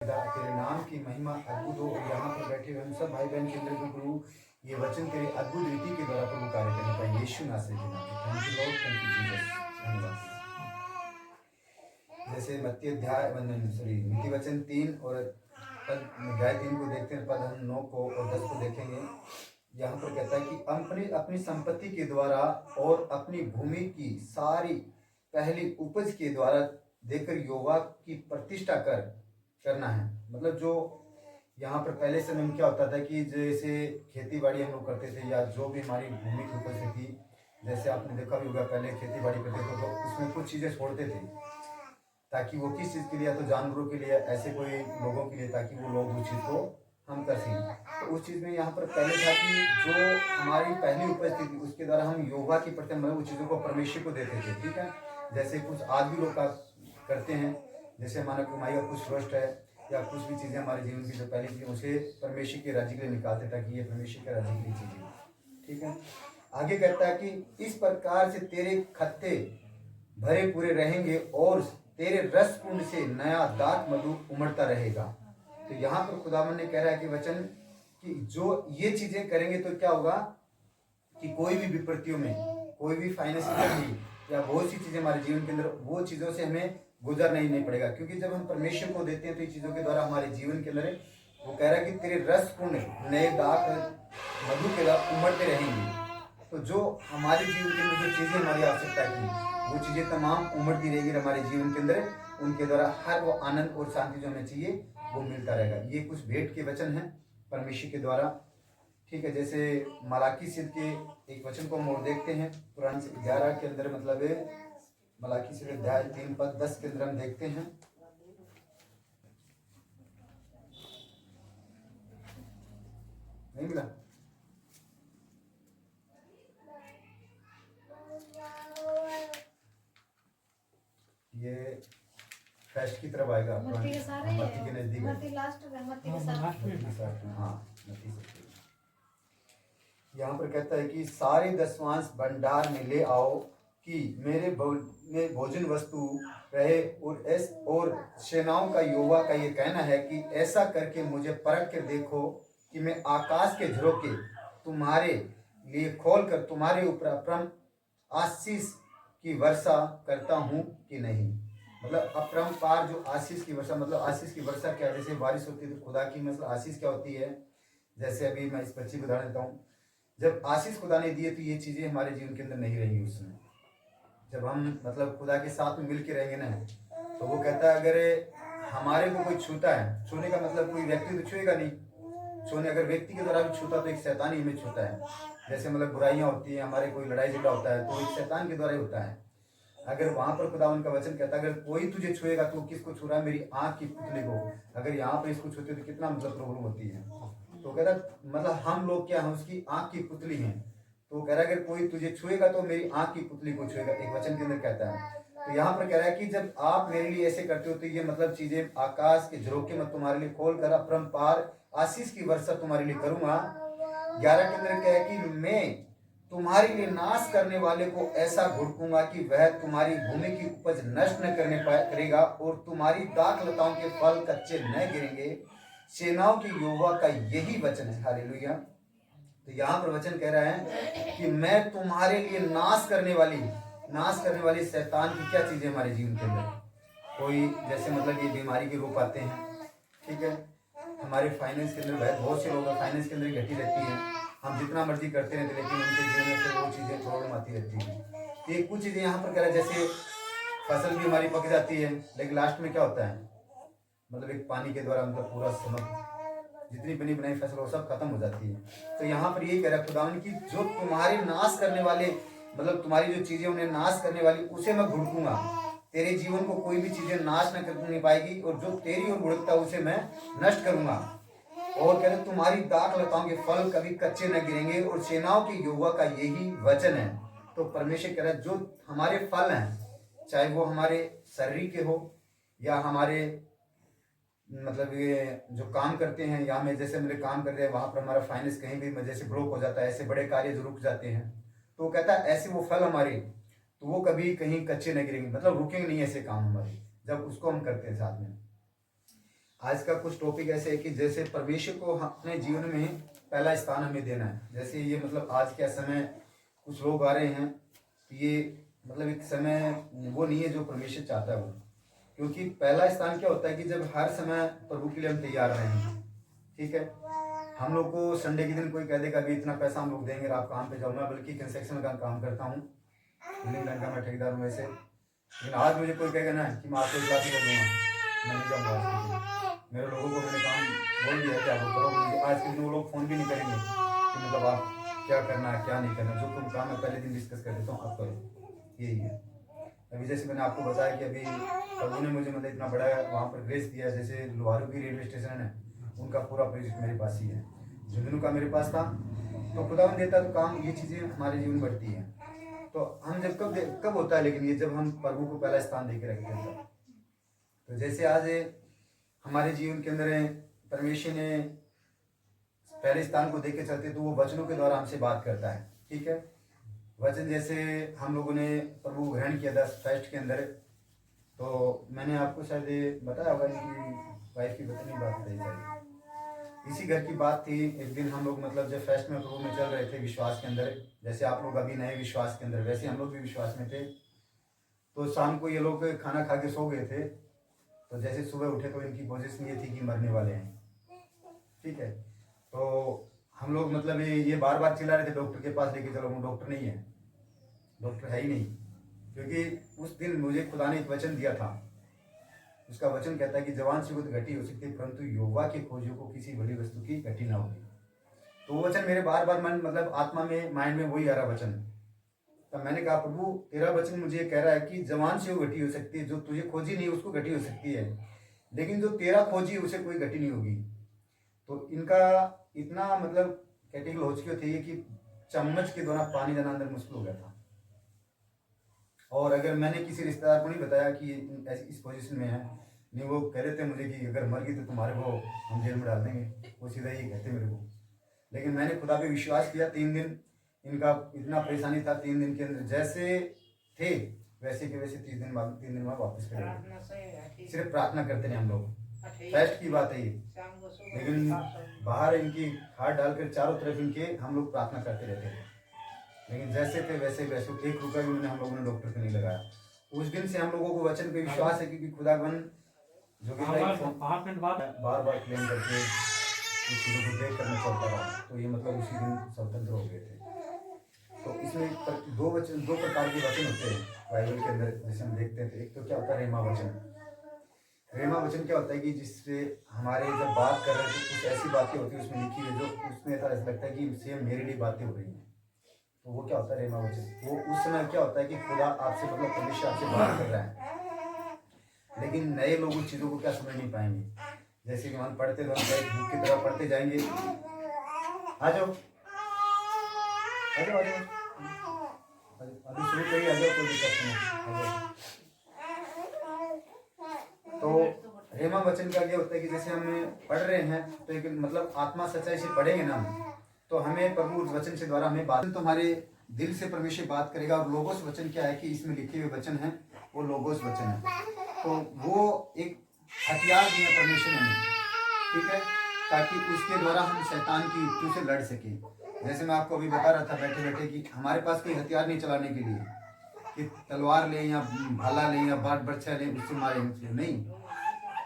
तेरे नाम की महिमा अद्भुत हो। और यहाँ पर बैठे हुए हम सब भाई बहन केंद्र के प्रभु ये वचन तेरे अद्भुत रीति के द्वारा प्रभु कार्य करने का यीशु नासरी के नाम। Thank you Lord, thank you Jesus. धन्यवाद। जैसे मत्ती अध्याय नीति वचन 3 और अध्याय 3 को देखते हैं, पद हम 9 को और 10 को देखेंगे। यहाँ पर कहता है कि अपनी संपत्ति के द्वारा और अपनी भूमि की सारी पहली उपज के द्वारा देकर यहोवा की प्रतिष्ठा करना है। मतलब जो यहाँ पर पहले समय में क्या होता था कि जैसे खेती बाड़ी हम लोग करते थे या जो भी हमारी भूमि की उपज थी, जैसे आपने देखा भी होगा पहले खेती बाड़ी करते थे तो उसमें कुछ चीज़ें छोड़ते थे ताकि वो किस चीज़ के लिए, तो जानवरों के लिए, ऐसे कोई लोगों के लिए, ताकि वो लोग उस चीज़ को हम कर सकें। तो उस चीज़ में यहाँ पर पहले था कि जो हमारी पहली उपज थी उसके द्वारा हम यहोवा की प्रति मतलब उस चीज़ों को परमेश्वर को देते थे। ठीक है, जैसे कुछ आज भी लोग करते हैं, जैसे हमारा कमाई का कुछ फर्स्ट है या कुछ भी चीज़ें हमारे जीवन की जो पहली चीज़ें उसे परमेश्वर के राज्य के लिए निकालते ताकि ये परमेश्वर के राज्य के लिए चीज़ें। ठीक है, आगे कहता है कि इस प्रकार से तेरे खत्ते भरे पूरे रहेंगे और तेरे रस कुंड से नया दाख मधु उमड़ता रहेगा। तो यहाँ पर खुदावन ने कह रहा है कि वचन कि जो ये चीजें करेंगे तो क्या होगा कि कोई भी विपत्तियों में, कोई भी फाइनेंशियल या बहुत सी चीजें हमारे जीवन के अंदर, वो चीजों से हमें गुजरना ही नहीं पड़ेगा, क्योंकि जब हम परमेश्वर को देते हैं तो इन चीजों के द्वारा हमारे जीवन के अंदर वो कह रहा है कि तेरे रस कुंड नए दाख मधु के द्वारा उमड़ते रहेंगे। तो जो हमारे जीवन के अंदर जो चीजें हमारी आवश्यकता की वो चीजें तमाम उमड़ती रहेगी हमारे जीवन के अंदर, उनके द्वारा हर वो आनंद और शांति जो हमें चाहिए वो मिलता रहेगा। ये कुछ भेंट के वचन हैं परमेश्वर के द्वारा। ठीक है, जैसे मलाकी सिद्ध के एक वचन को हम और देखते हैं पुराने 11 के अंदर, मतलब है मलाकी सिद्ध अध्याय 3 पद 10 के अंदर हम देखते हैं। नहीं मिला? ये फैस्ट की तरफ आएगा, मत्ती के नजदीक यहाँ पर कहता है कि सारे दशवांश भंडार में ले आओ कि मेरे में भोजन वस्तु रहे। और सेनाओं का यहोवा का ये कहना है कि ऐसा करके मुझे परख कर देखो कि मैं आकाश के झरोखे तुम्हारे लिए खोलकर तुम्हारे ऊपर अपरम आशीष की वर्षा करता हूँ कि नहीं। मतलब अपरंपार जो आशीष की वर्षा, मतलब आशीष की वर्षा क्या है, जैसे बारिश होती है तो खुदा की मतलब आशीष क्या होती है। जैसे अभी मैं इस बच्ची को उदाहरण देता हूँ, जब आशीष खुदा ने दिए तो ये चीज़ें हमारे जीवन के अंदर नहीं रहेंगी। उसमें जब हम मतलब खुदा के साथ में मिल के रहेंगे ना, तो वो कहता है अगर हमारे को कोई छूता है, छूने का मतलब कोई व्यक्ति तो छुएगा नहीं, छूने अगर व्यक्ति के द्वारा भी छूता तो एक शैतान ही हमें छूता है। जैसे मतलब बुराइयाँ होती है, हमारे कोई लड़ाई झगड़ा होता है तो एक शैतान के द्वारा ही होता है। अगर वहां पर खुदा उनका वचन कहता है अगर कोई तुझे छुएगा तो किसको छू रहा है, मेरी आंख की पुतली को। अगर यहाँ पर इसको छूते तो कितना मतलब प्रॉब्लम होती है। तो कहता मतलब हम लोग क्या, हम उसकी आंख की पुतली हैं। तो कह रहा है अगर कोई तुझे छुएगा तो मेरी आंख की पुतली को छुएगा, एक वचन के अंदर कहता है। तो यहाँ पर कह रहा है कि जब आप मेरे लिए ऐसे करते हो तो ये मतलब चीजें आकाश के झरोखे में तुम्हारे लिए खोल कर अपरंपार आशीष की वर्षा तुम्हारे लिए करूंगा। 11 के अंदर कह कि मैं तुम्हारे लिए नाश करने वाले को ऐसा घुड़कूंगा कि वह तुम्हारी भूमि की उपज नष्ट न करेगा और तुम्हारी दाख लताओं के फल कच्चे न गिरेंगे। सेनाओं की यहोवा का यही वचन है। हालेलुया। तो यहाँ पर वचन कह रहा है कि मैं तुम्हारे लिए नाश करने वाली शैतान की क्या चीजें हमारे जीवन के अंदर, कोई जैसे मतलब ये बीमारी के रूप आते हैं। ठीक है, हमारे फाइनेंस के अंदर बहुत से लोग फाइनेंस के अंदर घटी रहती है, हम जितना मर्जी करते रहते लेकिन उनके जीवन में फिर वो चीजें प्रॉब्लम आती रहती है। तो ये कुछ चीजें यहाँ पर कह रहा है, जैसे फसल भी हमारी पक जाती है लेकिन लास्ट में क्या होता है, मतलब एक पानी के द्वारा मतलब पूरा समझ जितनी बनी बनाई फसल वो सब खत्म हो जाती है। तो यहाँ पर यही कह रहा है खुदावन की जो तुम्हारे नाश करने वाले, मतलब तुम्हारी जो चीजें उन्हें नाश करने वाली उसे मैं घुड़कूंगा। तेरे जीवन को कोई भी चीजें नाश न कर नहीं पाएगी और जो तेरी ओर घुड़कता उसे मैं नष्ट करूंगा। और कह रहे तुम्हारी दाख लताओं के फल कभी कच्चे न गिरेंगे और सेनाओं के यहोवा का यही वचन है। तो परमेश्वर कह रहा है जो हमारे फल हैं, चाहे वो हमारे शरीर के हो या हमारे मतलब ये जो काम करते हैं, या में जैसे मेरे काम करते हैं वहां पर हमारा फाइनेंस कहीं भी जैसे ब्लॉक हो जाता है, ऐसे बड़े कार्य जो रुक जाते हैं, तो वो कहता है ऐसे वो फल हमारे तो वो कभी कहीं कच्चे नहीं गिरेंगे, मतलब रुकेंगे नहीं ऐसे काम हमारे जब उसको हम करते हैं साथ में। आज का कुछ टॉपिक ऐसे है कि जैसे परमेश्वर को अपने जीवन में पहला स्थान हमें देना है। जैसे ये मतलब आज का समय कुछ लोग आ रहे हैं, ये मतलब एक समय वो नहीं है जो परमेश्वर चाहता है वो। क्योंकि पहला स्थान क्या होता है कि जब हर समय प्रभु के लिए हम तैयार रहेंगे, ठीक है। हम लोग को संडे के दिन कोई कह देगा अभी इतना पैसा हम लोग देंगे आप काम पे जाओ। मैं बल्कि कंस्ट्रक्शन का काम करता हूँ, बिल्डिंग लाइन का मैं ठेकेदार हूँ वैसे। लेकिन आज मुझे कोई कहेगा ना कि मैं आपको 1 लाख रुपये दूंगा, मैं नहीं जाऊँगा आज के दिन। मेरे लोगों को मैंने काम बोल दिया कि आप वो करो। मुझे आज के दिन वो लोग फ़ोन भी नहीं करेंगे कि मतलब आप क्या करना है क्या नहीं करना, जो तुम काम है पहले दिन डिस्कस कर देता हूँ आप करो, यही है। अभी जैसे मैंने आपको बताया कि अभी प्रभु ने मुझे मतलब इतना बड़ा वहाँ पर ग्रेस दिया। जैसे लोहारू की रेलवे स्टेशन है, उनका पूरा प्रोजेक्ट मेरे पास ही है। झुंझुनू का मेरे पास था, तो खुदावन देता तो काम, ये चीज़ें हमारे जीवन में बढ़ती हैं। तो हम जब कब होता है, लेकिन ये जब हम प्रभु को पहला स्थान दे के रखते हैं। तो जैसे आज हमारे जीवन के अंदर परमेश्वर ने पहले स्थान को देख के चलते, तो वो वचनों के द्वारा हमसे बात करता है, ठीक है। वचन जैसे हम लोगों ने प्रभु ग्रहण किया 10 फेस्ट के अंदर, तो मैंने आपको शायद ये बताया होगा कि वाइफ की बतनी बात बताई शायद, इसी घर की बात थी। एक दिन हम लोग मतलब जब फेस्ट में प्रभु में चल रहे थे विश्वास के अंदर, जैसे आप लोग अभी नए विश्वास के अंदर, वैसे हम लोग भी विश्वास में थे। तो शाम को ये लोग खाना खा के सो गए थे, तो जैसे सुबह उठे तो इनकी पोजीशन ये थी कि मरने वाले हैं, ठीक है। तो हम लोग मतलब ये बार बार चिल्ला रहे थे डॉक्टर के पास लेके चलो। वो डॉक्टर नहीं है, डॉक्टर है ही नहीं। क्योंकि उस दिन मुझे खुदा ने एक वचन दिया था, उसका वचन कहता है कि जवान से कुछ घटी हो सकती है, परंतु युवा के खोजियों को किसी बड़ी वस्तु की घटी ना होगी। तो वो वचन मेरे बार बार मन मतलब आत्मा में, माइंड में वही आ रहा वचन। तब मैंने कहा प्रभु तेरा वचन मुझे कह रहा है कि जवान से वो घटी हो सकती है, जो तुझे खोजी नहीं उसको घटी हो सकती है, लेकिन जो तेरा खोजी उसे कोई घटी नहीं होगी। तो इनका इतना मतलब कैटेगरी हो चुकी थी कि चम्मच के द्वारा पानी जाना अंदर मुश्किल हो गया था। और अगर मैंने किसी रिश्तेदार को नहीं बताया कि ऐसी इस पोजीशन में है, नहीं वो कह देते मुझे कि अगर मर गई तो तुम्हारे को हम जेल में डाल देंगे, वो सीधा ही कहते मेरे को। लेकिन मैंने खुदा पे विश्वास किया। 3 दिन इनका इतना परेशानी था, 3 दिन के अंदर जैसे थे वैसे के वैसे 3 दिन बाद वापस करेंगे। सिर्फ प्रार्थना करते रहे हम लोग, फेस्ट की बात है ये। लेकिन बाहर इनकी हाथ डालकर चारों तरफ इनके हम लोग प्रार्थना करते रहते थे, लेकिन जैसे थे वैसे 1 रुपया भी उन्होंने हम लोगों ने डॉक्टर को नहीं लगाया। उस दिन से हम लोगों को वचन पे विश्वास है, क्योंकि खुदावन जो कि बार बार क्लेम करके इस चीज़ों को देख कर मैं चलता रहा, तो ये मतलब उसी दिन स्वतंत्र हो गए थे। तो इसमें दो प्रकार के वचन होते हैं बाइबल के अंदर, जैसे हम देखते हैं। एक तो क्या होता है रेमा वचन। रेमा वचन क्या होता है कि जिससे हमारे जब बात कर रहे थे कुछ ऐसी बातें होती है उसमें लिखी हुई, जो उसमें ऐसा लगता है कि सेम मेरे लिए बातें हो रही हैं। तो वो क्या होता है रेमा वचन। वो उस समय क्या होता है कि खुदा आपसे मतलब परमेश्वर आपसे बात कर रहा है, लेकिन नए लोग उस चीज़ों को क्या समझ नहीं पाएंगे। जैसे कि हम पढ़ते तो हम बुक की तरह पढ़ते जाएंगे। आ जाओ आ जाओ आ जाओ, अभी शुरू करिए, आ जाओ, कोई दिक्कत नहीं। तो रेमा वचन का क्या होता है कि जैसे हम पढ़ रहे हैं तो एक मतलब आत्मा सच्चाई से पढ़ेंगे ना, तो हमें प्रभु उस वचन से द्वारा हमें बात, तो हमारे दिल से परमेश्वर बात करेगा। और लोगोस वचन क्या है कि इसमें लिखे हुए वचन है, वो लोगोस वचन है। तो वो एक हथियार दिया परमेश्वर ने, ठीक है, ताकि उसके द्वारा हम शैतान की युक्तियों से लड़ सके। जैसे मैं आपको अभी बता रहा था बैठे बैठे कि हमारे पास कोई हथियार नहीं चलाने के लिए कि तलवार ले या भाला ले या बाट बर्छा ले उससे मारेंगे, नहीं।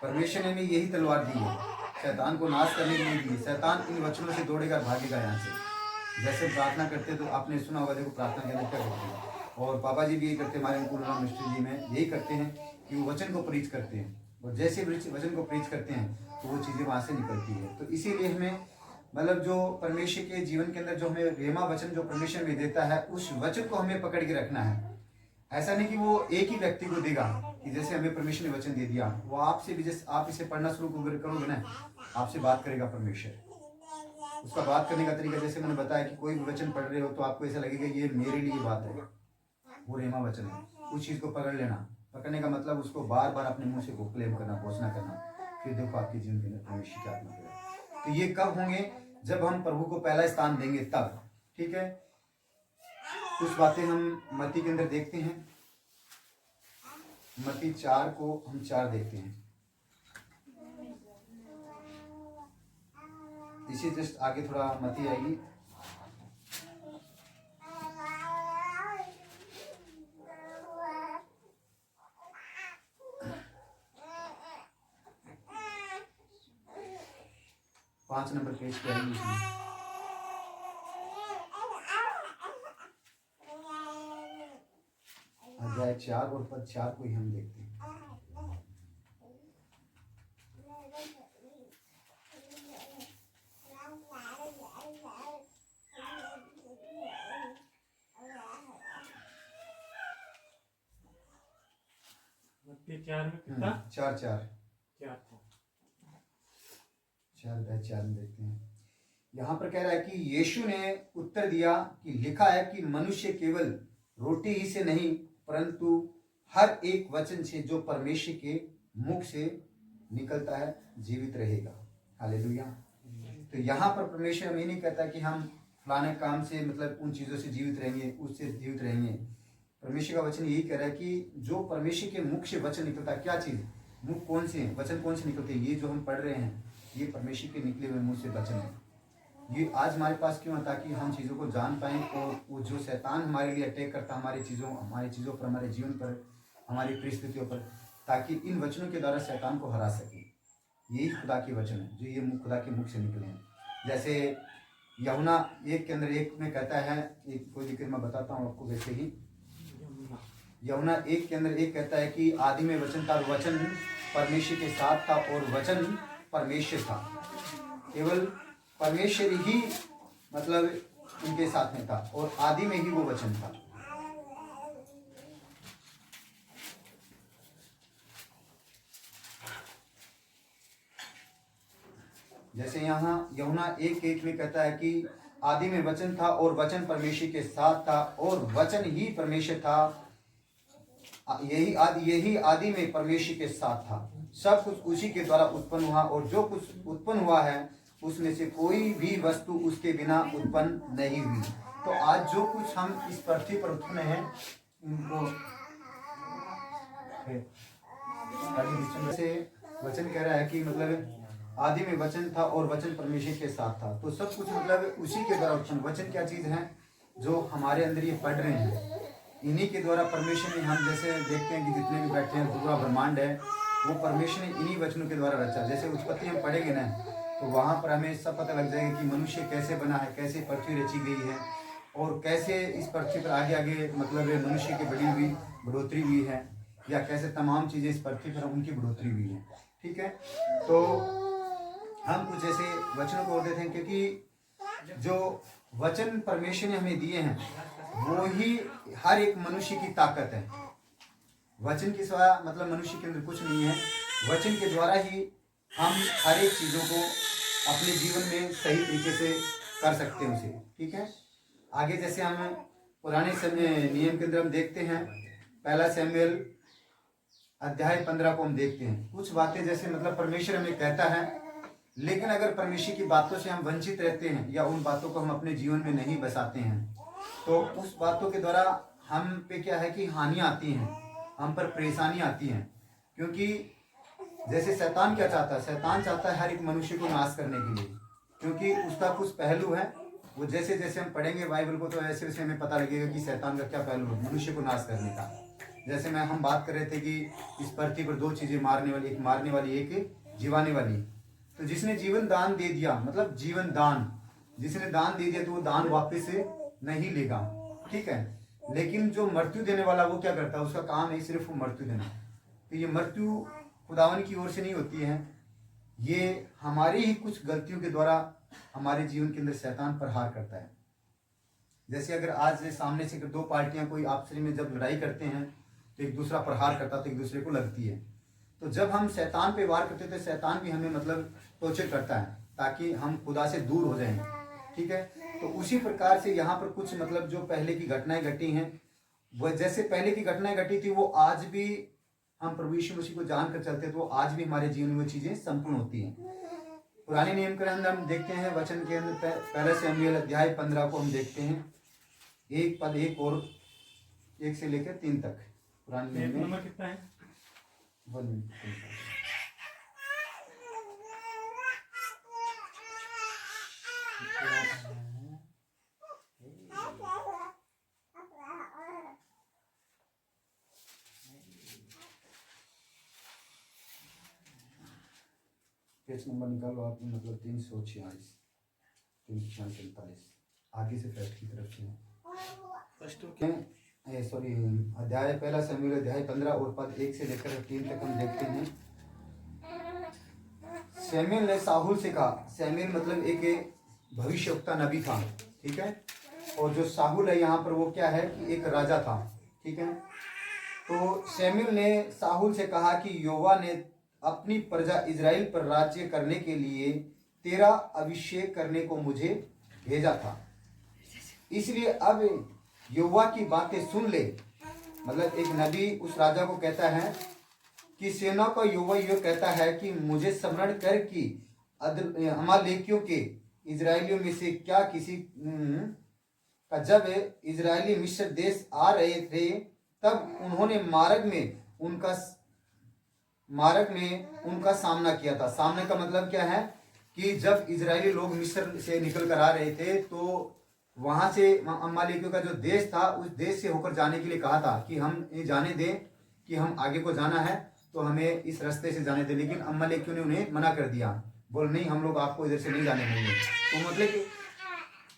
परमेश्वर ने यही तलवार दी है, शैतान को नाश करने के लिए दी है। शैतान इन वचनों से दौड़ेगा, भागेगा यहाँ से। जैसे प्रार्थना करते तो आपने सुना होगा, देखो प्रार्थना के अंदर क्या करते हैं, और पापा जी भी यही करते हैं, हमारे अनुकूल मिनिस्ट्री जी में यही करते हैं कि वो वचन को प्रीच करते हैं। और जैसे वचन को प्रीच करते हैं तो वो चीज़ें वहाँ से निकलती है। तो इसीलिए हमें मतलब जो परमेश्वर के जीवन के अंदर जो हमें रेमा वचन जो परमेश्वर में देता है, उस वचन को हमें पकड़ के रखना है। ऐसा नहीं कि वो एक ही व्यक्ति को देगा कि जैसे हमें परमेश्वर ने वचन दे दिया, वो आपसे भी, जैसे आप इसे पढ़ना शुरू करोगे ना, आपसे बात करेगा परमेश्वर। उसका बात करने का तरीका, जैसे मैंने बताया कि कोई भी वचन पढ़ रहे हो तो आपको ऐसा लगेगा ये मेरे लिए बात है, वो रेमा वचन है। उस चीज़ को पकड़ लेना। पकड़ने का मतलब उसको बार बार अपने मुंह से क्लेम करना, घोषणा करना, फिर देखो आपकी जिंदगी में परमेश्वर क्या आत्मा करेगा। तो ये कब होंगे, जब हम प्रभु को पहला स्थान देंगे तब, ठीक है। कुछ बातें हम मत्ती के अंदर देखते हैं। मत्ती 4 को हम 4 देखते हैं। इसी जस्ट आगे थोड़ा मती आएगी। पांच नंबर पेज पे आएगी इसमें। अध्याय 4 और पद 4 को ही हम देखते हैं। चार में कितना? 4 4 4 4 में देखते हैं। यहाँ पर कह रहा है कि यीशु ने उत्तर दिया कि लिखा है कि मनुष्य केवल रोटी ही से नहीं परंतु हर एक वचन से जो परमेश्वर के मुख से निकलता है जीवित रहेगा। हालेलुया। तो यहाँ पर परमेश्वर हमें नहीं कहता कि हम फलाने काम से मतलब उन चीज़ों से जीवित रहेंगे, उससे जीवित रहेंगे। परमेश्वर का वचन यही कह रहा है कि जो परमेश्वर के मुख से वचन निकलता है, क्या चीज़, मुख कौन से वचन कौन से निकलते हैं, ये जो हम पढ़ रहे हैं ये परमेश्वर के निकले हुए मुंह से वचन है। ये आज हमारे पास क्यों है? ताकि हम चीज़ों को जान पाएं और वो जो शैतान हमारे लिए अटैक करता है हमारी चीज़ों पर, हमारे जीवन पर, हमारी परिस्थितियों पर, ताकि इन वचनों के द्वारा शैतान को हरा सके। यही खुदा के वचन है जो ये खुदा के मुख से निकले हैं। जैसे यूहन्ना 1 के अंदर 1 में कहता है, एक कोई जिक्र मैं बताता हूँ आपको। वैसे ही यूहन्ना 1 के अंदर 1 कहता है कि आदि में वचन था, वचन परमेश्वर के साथ था और वचन परमेश्वर था। केवल परमेश्वर ही मतलब उनके साथ में था और आदि में ही वो वचन था। जैसे यहाँ यूहन्ना 1:1 में कहता है कि आदि में वचन था और वचन परमेश्वर के साथ था और वचन ही परमेश्वर था। यही आदि में परमेश्वर के साथ था। सब कुछ उसी के द्वारा उत्पन्न हुआ और जो कुछ उत्पन्न हुआ है उसमें से कोई भी वस्तु उसके बिना उत्पन्न नहीं हुई। तो आज जो कुछ हम इस पृथ्वी पर उत्पन्न हैं उनको से वचन कह रहा है कि मतलब आदि में वचन था और वचन परमेश्वर के साथ था। तो सब कुछ मतलब उसी के द्वारा उत्पन्न। वचन क्या चीज़ है जो हमारे अंदर ये पढ़ रहे हैं, इन्हीं के द्वारा परमेश्वर ने, हम जैसे देखते हैं कि जितने भी बैठे हैं पूरा ब्रह्मांड है वो परमेश्वर ने इन्हीं वचनों के द्वारा रचा। जैसे उत्पत्ति हम पढ़ेंगे ना तो वहाँ पर हमें सब पता लग जाएगा कि मनुष्य कैसे बना है, कैसे पृथ्वी रची गई है और कैसे इस पृथ्वी पर आगे आगे मतलब मनुष्य की बढ़ी हुई बढ़ोतरी हुई है, या कैसे तमाम चीज़ें इस पृथ्वी पर उनकी बढ़ोतरी हुई है। ठीक है, तो हम कुछ ऐसे वचनों को और देते हैं क्योंकि जो वचन परमेश्वर ने हमें दिए हैं वो ही हर एक मनुष्य की ताकत है। वचन के सिवा मतलब मनुष्य के अंदर कुछ नहीं है। वचन के द्वारा ही हम हर एक चीज़ों को अपने जीवन में सही तरीके से कर सकते हैं उसे। ठीक है, आगे जैसे हम पुराने समय नियम के अंदर हम देखते हैं, पहला शमूएल अध्याय 15 को हम देखते हैं। कुछ बातें जैसे मतलब परमेश्वर हमें कहता है, लेकिन अगर परमेश्वर की बातों से हम वंचित रहते हैं या उन बातों को हम अपने जीवन में नहीं बसाते हैं तो उस बातों के द्वारा हम पे क्या है कि हानियाँ आती हैं, हम पर परेशानी आती हैं। क्योंकि जैसे शैतान क्या चाहता है, शैतान चाहता है हर एक मनुष्य को नाश करने के लिए, क्योंकि उसका कुछ पहलू है। वो जैसे जैसे हम पढ़ेंगे बाइबल को तो ऐसे वैसे हमें पता लगेगा कि शैतान का क्या पहलू है मनुष्य को नाश करने का। जैसे हम बात कर रहे थे कि इस पृथ्वी पर दो चीज़ें मारने वाली, एक मारने वाली एक जीवाने वाली। तो जिसने जीवन दान दे दिया मतलब जीवन दान, जिसने दान दे दिया तो वो दान वापस नहीं लेगा। ठीक है, लेकिन जो मृत्यु देने वाला वो क्या करता है, उसका काम है सिर्फ वो मृत्यु देना। तो ये मृत्यु खुदावन की ओर से नहीं होती है, ये हमारी ही कुछ गलतियों के द्वारा हमारे जीवन के अंदर शैतान प्रहार करता है। जैसे अगर आज सामने से दो पार्टियां कोई आपस में जब लड़ाई करते हैं तो एक दूसरा प्रहार करता तो एक दूसरे को लगती है। तो जब हम शैतान पे वार करते तो शैतान भी हमें मतलब टॉर्चर करता है ताकि हम खुदा से दूर हो जाएं। ठीक है, तो उसी प्रकार से यहाँ पर कुछ मतलब जो पहले की घटनाएं घटी हैं, वह जैसे पहले की घटनाएं घटी थी वो आज भी हम प्रभु यीशु मसीह को जानकर चलते तो आज भी हमारे जीवन में चीजें संपूर्ण होती हैं। पुराने नियम के अंदर हम देखते हैं वचन के अंदर पहले शमूएल अध्याय 15 को हम देखते हैं, एक पद 1 और 1 से लेकर 3 तक। पुराने नियम में नंबर कितना है? 1 मिनट। पेज नंबर निकालो आप, मतलब 346, 346, आगे से फर्स्ट की तरफ से सॉरी, अध्याय पहला शमूएल अध्याय 15 और पद 1 से लेकर 3 तक हम देखते हैं। शमूएल ने साहुल से कहा, शमूएल मतलब एक भविष्यवक्ता नबी था, ठीक है। और जो साहुल है यहाँ पर वो क्या है कि एक राजा था, ठीक है। तो शमूएल ने साहुल से कहा कि यहोवा ने अपनी प्रजा इजराइल पर राज्य करने के लिए तेरा अभिषेक करने को मुझे भेजा था, इसलिए अब यहोवा की बातें सुन ले। मतलब एक नबी उस राजा को कहता है कि सेना का यहोवा यह कहता है कि मुझे स्मरण कर कि अमालेकियों के इजराइलियों में से क्या किसी का जब इजरायली मिस्र देश आ रहे थे तब उन्होंने मार्ग में उनका सामना किया था। सामने का मतलब क्या है कि जब इजरायली लोग मिस्र से निकल कर आ रहे थे तो वहां से अमालेकियों का जो देश था उस देश से होकर जाने के लिए कहा था कि हम ये जाने दें कि हम आगे को जाना है तो हमें इस रास्ते से जाने दें, लेकिन अमालेकियों ने उन्हें मना कर दिया, बोल नहीं हम लोग आपको इधर से नहीं जाने देंगे। तो मतलब कि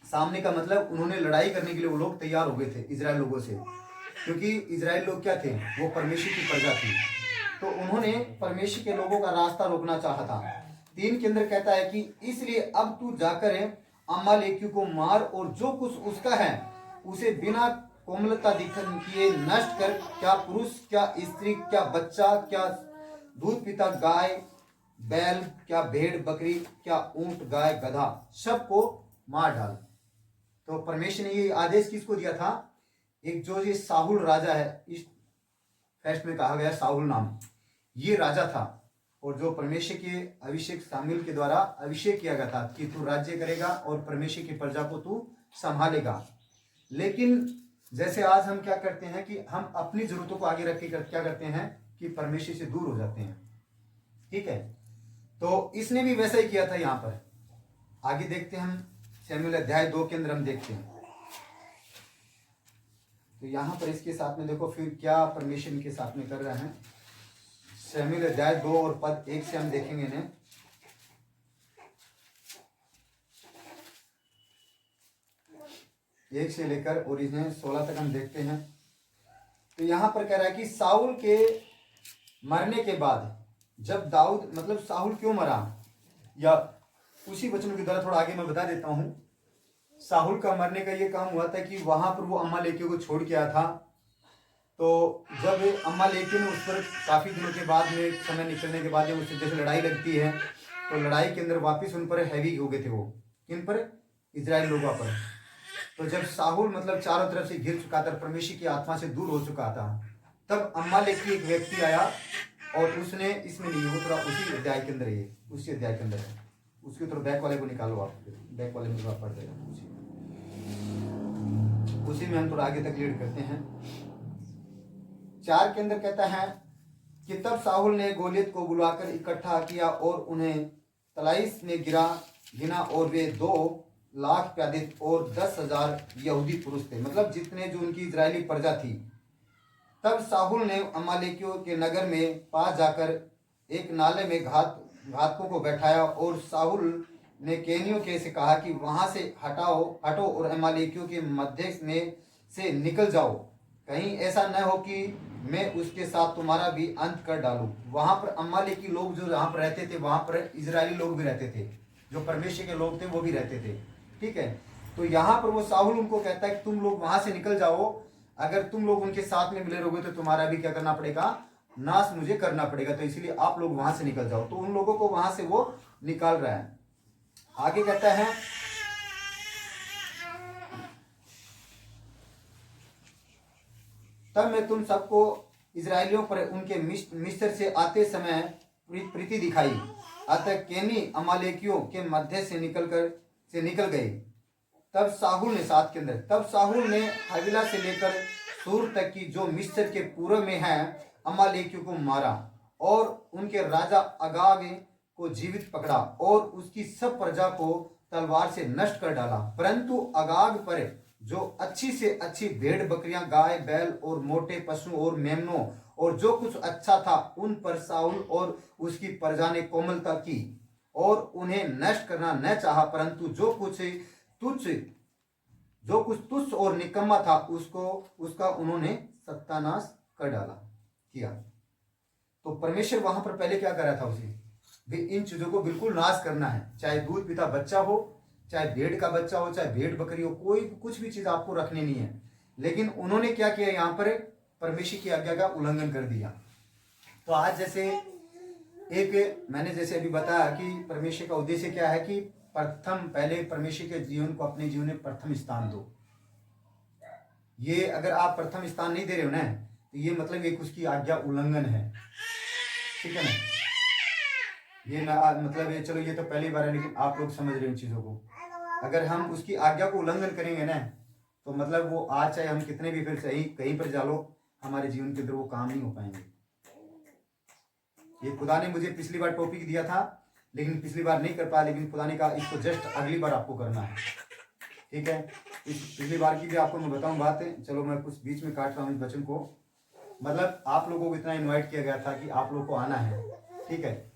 सामने का मतलब उन्होंने लड़ाई करने के लिए वो लोग तैयार हो गए थे इजराइल लोगों से, क्योंकि इजराइल लोग क्या थे, वो परमेश्वर की प्रजा थी। तो उन्होंने परमेश्वर के लोगों का रास्ता रोकना चाहा था। 3 के अंदर कहता है कि इसलिए अब तू जाकर अमालेकियों को मार और जो कुछ उसका है उसे बिना कोमलता दिखन किए नष्ट कर, क्या पुरुष, क्या स्त्री, क्या बच्चा, क्या दूध पीता गाय बैल, क्या भेड़ बकरी, क्या ऊंट गाय गधा, सबको मार डाल। तो परमेश्वर ने ये आदेश किसको दिया था? एक जो ये साहुल राजा है, इस फेस्ट में कहा गया साहुल नाम, ये राजा था और जो परमेश्वर के अभिषेक शमूएल के द्वारा अभिषेक किया गया था कि तू राज्य करेगा और परमेश्वर की प्रजा को तू संभालेगा। लेकिन जैसे आज हम क्या करते हैं कि हम अपनी जरूरतों को आगे रख के क्या करते हैं कि परमेश्वर से दूर हो जाते हैं, ठीक है। तो इसने भी वैसा ही किया था। यहाँ पर आगे देखते हैं हम शमूएल अध्याय 2 के अंदर हम देखते हैं। तो यहाँ पर इसके साथ में देखो फिर क्या परमेश्वर के साथ में कर रहा है। शमूएल अध्याय 2 और पद 1 से हम देखेंगे इन्हें। 1 से लेकर और इन्हें 16 तक हम देखते हैं। तो यहाँ पर कह रहा है कि साउल के मरने के बाद जब दाऊद, मतलब साउल क्यों मरा, या उसी वचनों के द्वारा थोड़ा आगे मैं बता देता हूँ। साहुल का मरने का ये काम हुआ था कि वहां पर वो अमालेकियों को छोड़ के आया था। तो जब अमालेकियों ने उस पर काफी दिनों के बाद में, समय निकलने के बाद उससे जैसे लड़ाई लगती है तो लड़ाई के अंदर वापिस उन पर हैवी हो गए थे। वो किन पर? इजराइल लोगों पर। तो जब साहुल मतलब चारों तरफ से घिर चुका था, परमेश्वर की आत्मा से दूर हो चुका था, तब अमालेकी एक व्यक्ति आया और उसने, इसमें नहीं हो थोड़ा उसी अध्याय के अंदर, ये उसी अध्याय के अंदर है, उसके थोड़ा बैक वाले को निकालो आप, बैक वाले में पढ़ देगा, उसी में हम थोड़ा आगे तक लीड करते हैं। 4 के अंदर कहता है कि तब साहुल ने गोलियत को बुलाकर इकट्ठा किया और उन्हें तलाइस में गिना और वे 2 लाख प्यादे और 10,000 यहूदी पुरुष थे, मतलब जितने जो उनकी इजरायली प्रजा थी। तब साहुल ने अमालेकियों के नगर में पास जाकर एक नाले में घातकों को बैठाया और साहुल ने केनियों के से कहा कि वहां से हटो और अमालेकियों के मध्य में से निकल जाओ, कहीं ऐसा न हो कि मैं उसके साथ तुम्हारा भी अंत कर डालूं। वहां पर अमालेकी लोग जो यहाँ पर रहते थे, वहां पर इजरायली लोग भी रहते थे, जो परमेश्वर के लोग थे वो भी रहते थे, ठीक है। तो यहाँ पर वो साहुल उनको कहता है कि तुम लोग वहां से निकल जाओ, अगर तुम लोग उनके साथ में मिले रहोगे तो तुम्हारा भी क्या करना पड़ेगा, नाश मुझे करना पड़ेगा, तो इसलिए आप लोग वहां से निकल जाओ। तो उन लोगों को वहां से वो निकाल रहा है। आगे कहता है तब मैं तुम सबको इजरायलियों पर उनके मिस्र से आते समय प्रीति दिखाई, अतः केनी अमालेकियों के मध्य से निकल गए। तब साहुल ने 7 के अंदर, तब साहुल ने हविला से लेकर सूर तक की जो मिस्र के पूर्व में है अमालेकियों को मारा और उनके राजा अगाग को जीवित पकड़ा और उसकी सब प्रजा को तलवार से नष्ट कर डाला। परंतु अगाग पर जो अच्छी से अच्छी भेड़ बकरियां, गाय बैल और मोटे पशु और मेमनों और जो कुछ अच्छा था, उन पर साउल और उसकी प्रजा ने कोमलता की और उन्हें नष्ट करना न चाहा, परंतु जो कुछ तुच्छ और निकम्मा था उसका उन्होंने सत्यानाश कर डाला किया। तो परमेश्वर वहां पर पहले क्या कर रहा था उसे, भी इन चीजों को बिल्कुल नाश करना है। चाहे दूध पीता बच्चा हो, चाहे भेड़ का बच्चा हो, चाहे भेड़ बकरी हो, कोई कुछ भी चीज आपको रखनी नहीं है। लेकिन उन्होंने क्या किया, यहाँ पर परमेश्वर की आज्ञा का उल्लंघन कर दिया। तो आज जैसे मैंने जैसे अभी बताया कि परमेश्वर का उद्देश्य क्या है कि पहले परमेश्वर के जीवन को अपने जीवन में प्रथम स्थान दो। ये अगर आप प्रथम स्थान नहीं दे रहे हो ना, तो ये मतलब एक उसकी आज्ञा उल्लंघन है, ठीक है ना। ये ना मतलब ये, चलो ये तो पहली बार है, लेकिन आप लोग समझ रहे हो इन चीजों को। अगर हम उसकी आज्ञा को उल्लंघन करेंगे ना, तो मतलब वो आज चाहे हम कितने भी फिर सही कहीं पर जा लो, हमारे जीवन के अंदर वो काम नहीं हो पाएंगे। ये खुदा ने मुझे पिछली बार टॉपिक दिया था, लेकिन पिछली बार नहीं कर पाया, लेकिन खुदा ने कहा इसको जस्ट अगली बार आपको करना है, ठीक है। इस पिछली बार की भी आपको मैं बताऊं बातें, चलो मैं कुछ बीच में काट रहा हूँ इस वचन को। मतलब आप लोगों को इतना इनवाइट किया गया था कि आप लोगों को आना है, ठीक है।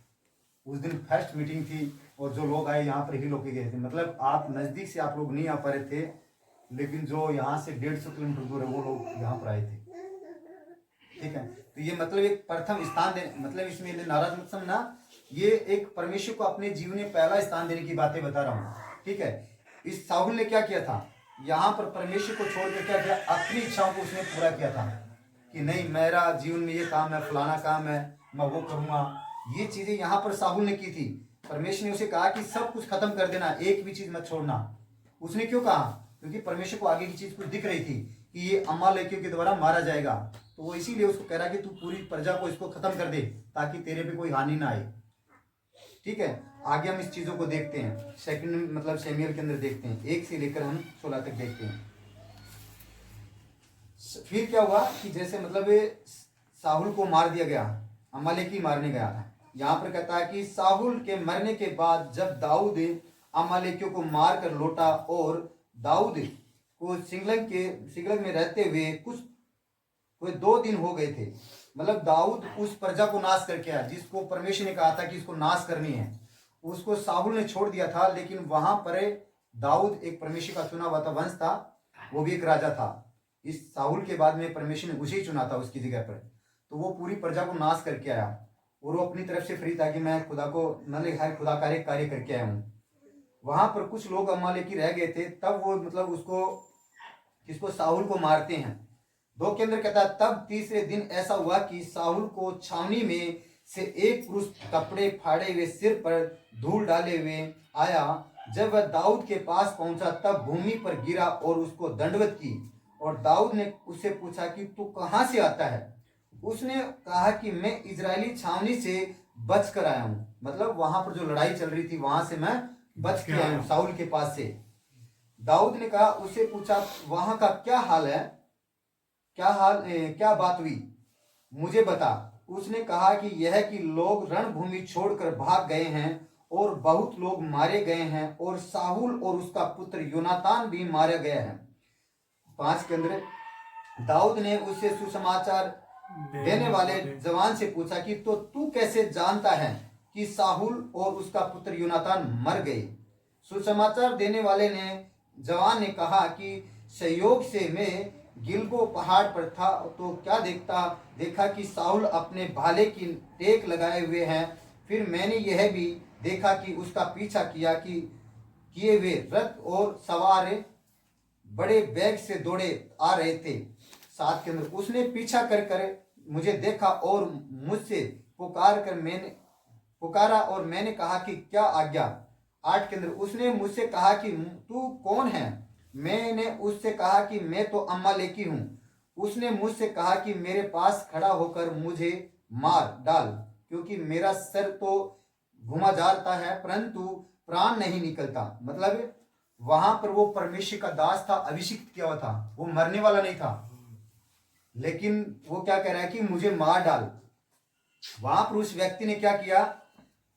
उस दिन फर्स्ट मीटिंग थी और जो लोग आए यहाँ पर ही लोग गए थे। मतलब आप नज़दीक से आप लोग नहीं आ पा रहे थे, लेकिन जो यहाँ से 150 किलोमीटर दूर है वो लोग यहाँ पर आए थे, ठीक है। तो ये मतलब एक प्रथम स्थान दे, मतलब इसमें नाराज मत समझना, ये एक परमेश्वर को अपने जीवन में पहला स्थान देने की बातें बता रहा हूँ, ठीक है। इस साहुल ने क्या किया था, यहाँ पर परमेश्वर को छोड़कर क्या किया, अपनी इच्छाओं को उसने पूरा किया था कि नहीं मेरा जीवन में ये काम है, फलाना काम है, मैं वो करूँगा। ये चीजें यहाँ पर साहुल ने की थी। परमेश्वर ने उसे कहा कि सब कुछ खत्म कर देना, एक भी चीज मत छोड़ना। उसने क्यों कहा, क्योंकि परमेश्वर को आगे की चीज कुछ दिख रही थी कि ये अमालेकियों के द्वारा मारा जाएगा। तो वो इसीलिए उसको कह रहा कि तू पूरी प्रजा को इसको खत्म कर दे ताकि तेरे पे कोई हानि ना आए, ठीक है। आगे हम इस चीजों को देखते हैं, सेकंड मतलब शमूएल के अंदर देखते हैं, 1 से लेकर हम 16 तक देखते हैं। फिर क्या हुआ कि जैसे मतलब साहुल को मार दिया गया, अमालेकी मारने गया था। यहाँ पर कहता है कि साहुल के मरने के बाद जब दाऊद अमालेकियों को मार कर लौटा, और दाऊद को सिकलग में रहते हुए कोई 2 दिन हो गए थे। मतलब दाऊद उस प्रजा को नाश करके आया जिसको परमेश्वर ने कहा था कि इसको नाश करनी है, उसको साहुल ने छोड़ दिया था। लेकिन वहां पर दाऊद एक परमेश्वर का चुना हुआ था, वंश था, वो भी एक राजा था। इस साहुल के बाद में परमेश्वर ने उसे चुना था उसकी जगह पर। तो वो पूरी प्रजा को नाश करके आया और वो अपनी तरफ से फ्री था कि मैं खुदा को मतलब हर खुदा का एक कार्य करके आया हूँ। वहां पर कुछ लोग अमालेकी रह गए थे, तब वो मतलब किसको साहुल को मारते हैं। 2 के अंदर कहता है तब तीसरे दिन ऐसा हुआ कि साहुल को छावनी में से एक पुरुष कपड़े फाड़े हुए सिर पर धूल डाले हुए आया। जब वह दाऊद के पास पहुंचा तब भूमि पर गिरा और उसको दंडवत की। और दाऊद ने उससे पूछा कि तू कहाँ से आता है। उसने कहा कि मैं इजरायली छावनी से बच कर आया हूँ। मतलब वहां पर जो लड़ाई चल रही थी वहां से मैं बच के आया हूँ साहुल के पास से। दाऊद ने कहा, उससे पूछा वहां का क्या हाल है, क्या बात हुई, मुझे बता। उसने कहा कि यह कि लोग रणभूमि छोड़कर भाग गए हैं और बहुत लोग मारे गए हैं और साहुल और उसका पुत्र योनातान भी मारे गए हैं। 5 के अंदर दाऊद ने उससे सुसमाचार देने वाले जवान से पूछा कि तो तू कैसे जानता है कि साहुल और उसका पुत्र योनातान मर गए। सुसमाचार देने वाले जवान ने कहा कि संयोग से मैं गिलबो पहाड़ पर था तो क्या देखा कि साहुल अपने भाले की टेक लगाए हुए हैं। फिर मैंने यह भी देखा कि उसका पीछा किए हुए रथ और सवार बड़े वेग से दौड़े आ रहे थे। 7 के अंदर उसने पीछा कर मुझे देखा और मुझसे पुकारा और मैंने कहा कि क्या आज्ञा। 8 के अंदर उसने मुझसे कहा कि तू कौन है। मैंने उससे कहा कि मैं तो अम्मालेकी हूँ। उसने मुझसे कहा कि मेरे पास खड़ा होकर मुझे मार डाल, क्योंकि मेरा सर तो घुमा जाता है परंतु प्राण नहीं निकलता। मतलब वहां पर वो परमेश्वर का दास था, अभिषिक्त किया हुआ था, वो मरने वाला नहीं था, लेकिन वो क्या कह रहा है कि मुझे मार डाल। वहां पर उस व्यक्ति ने क्या किया,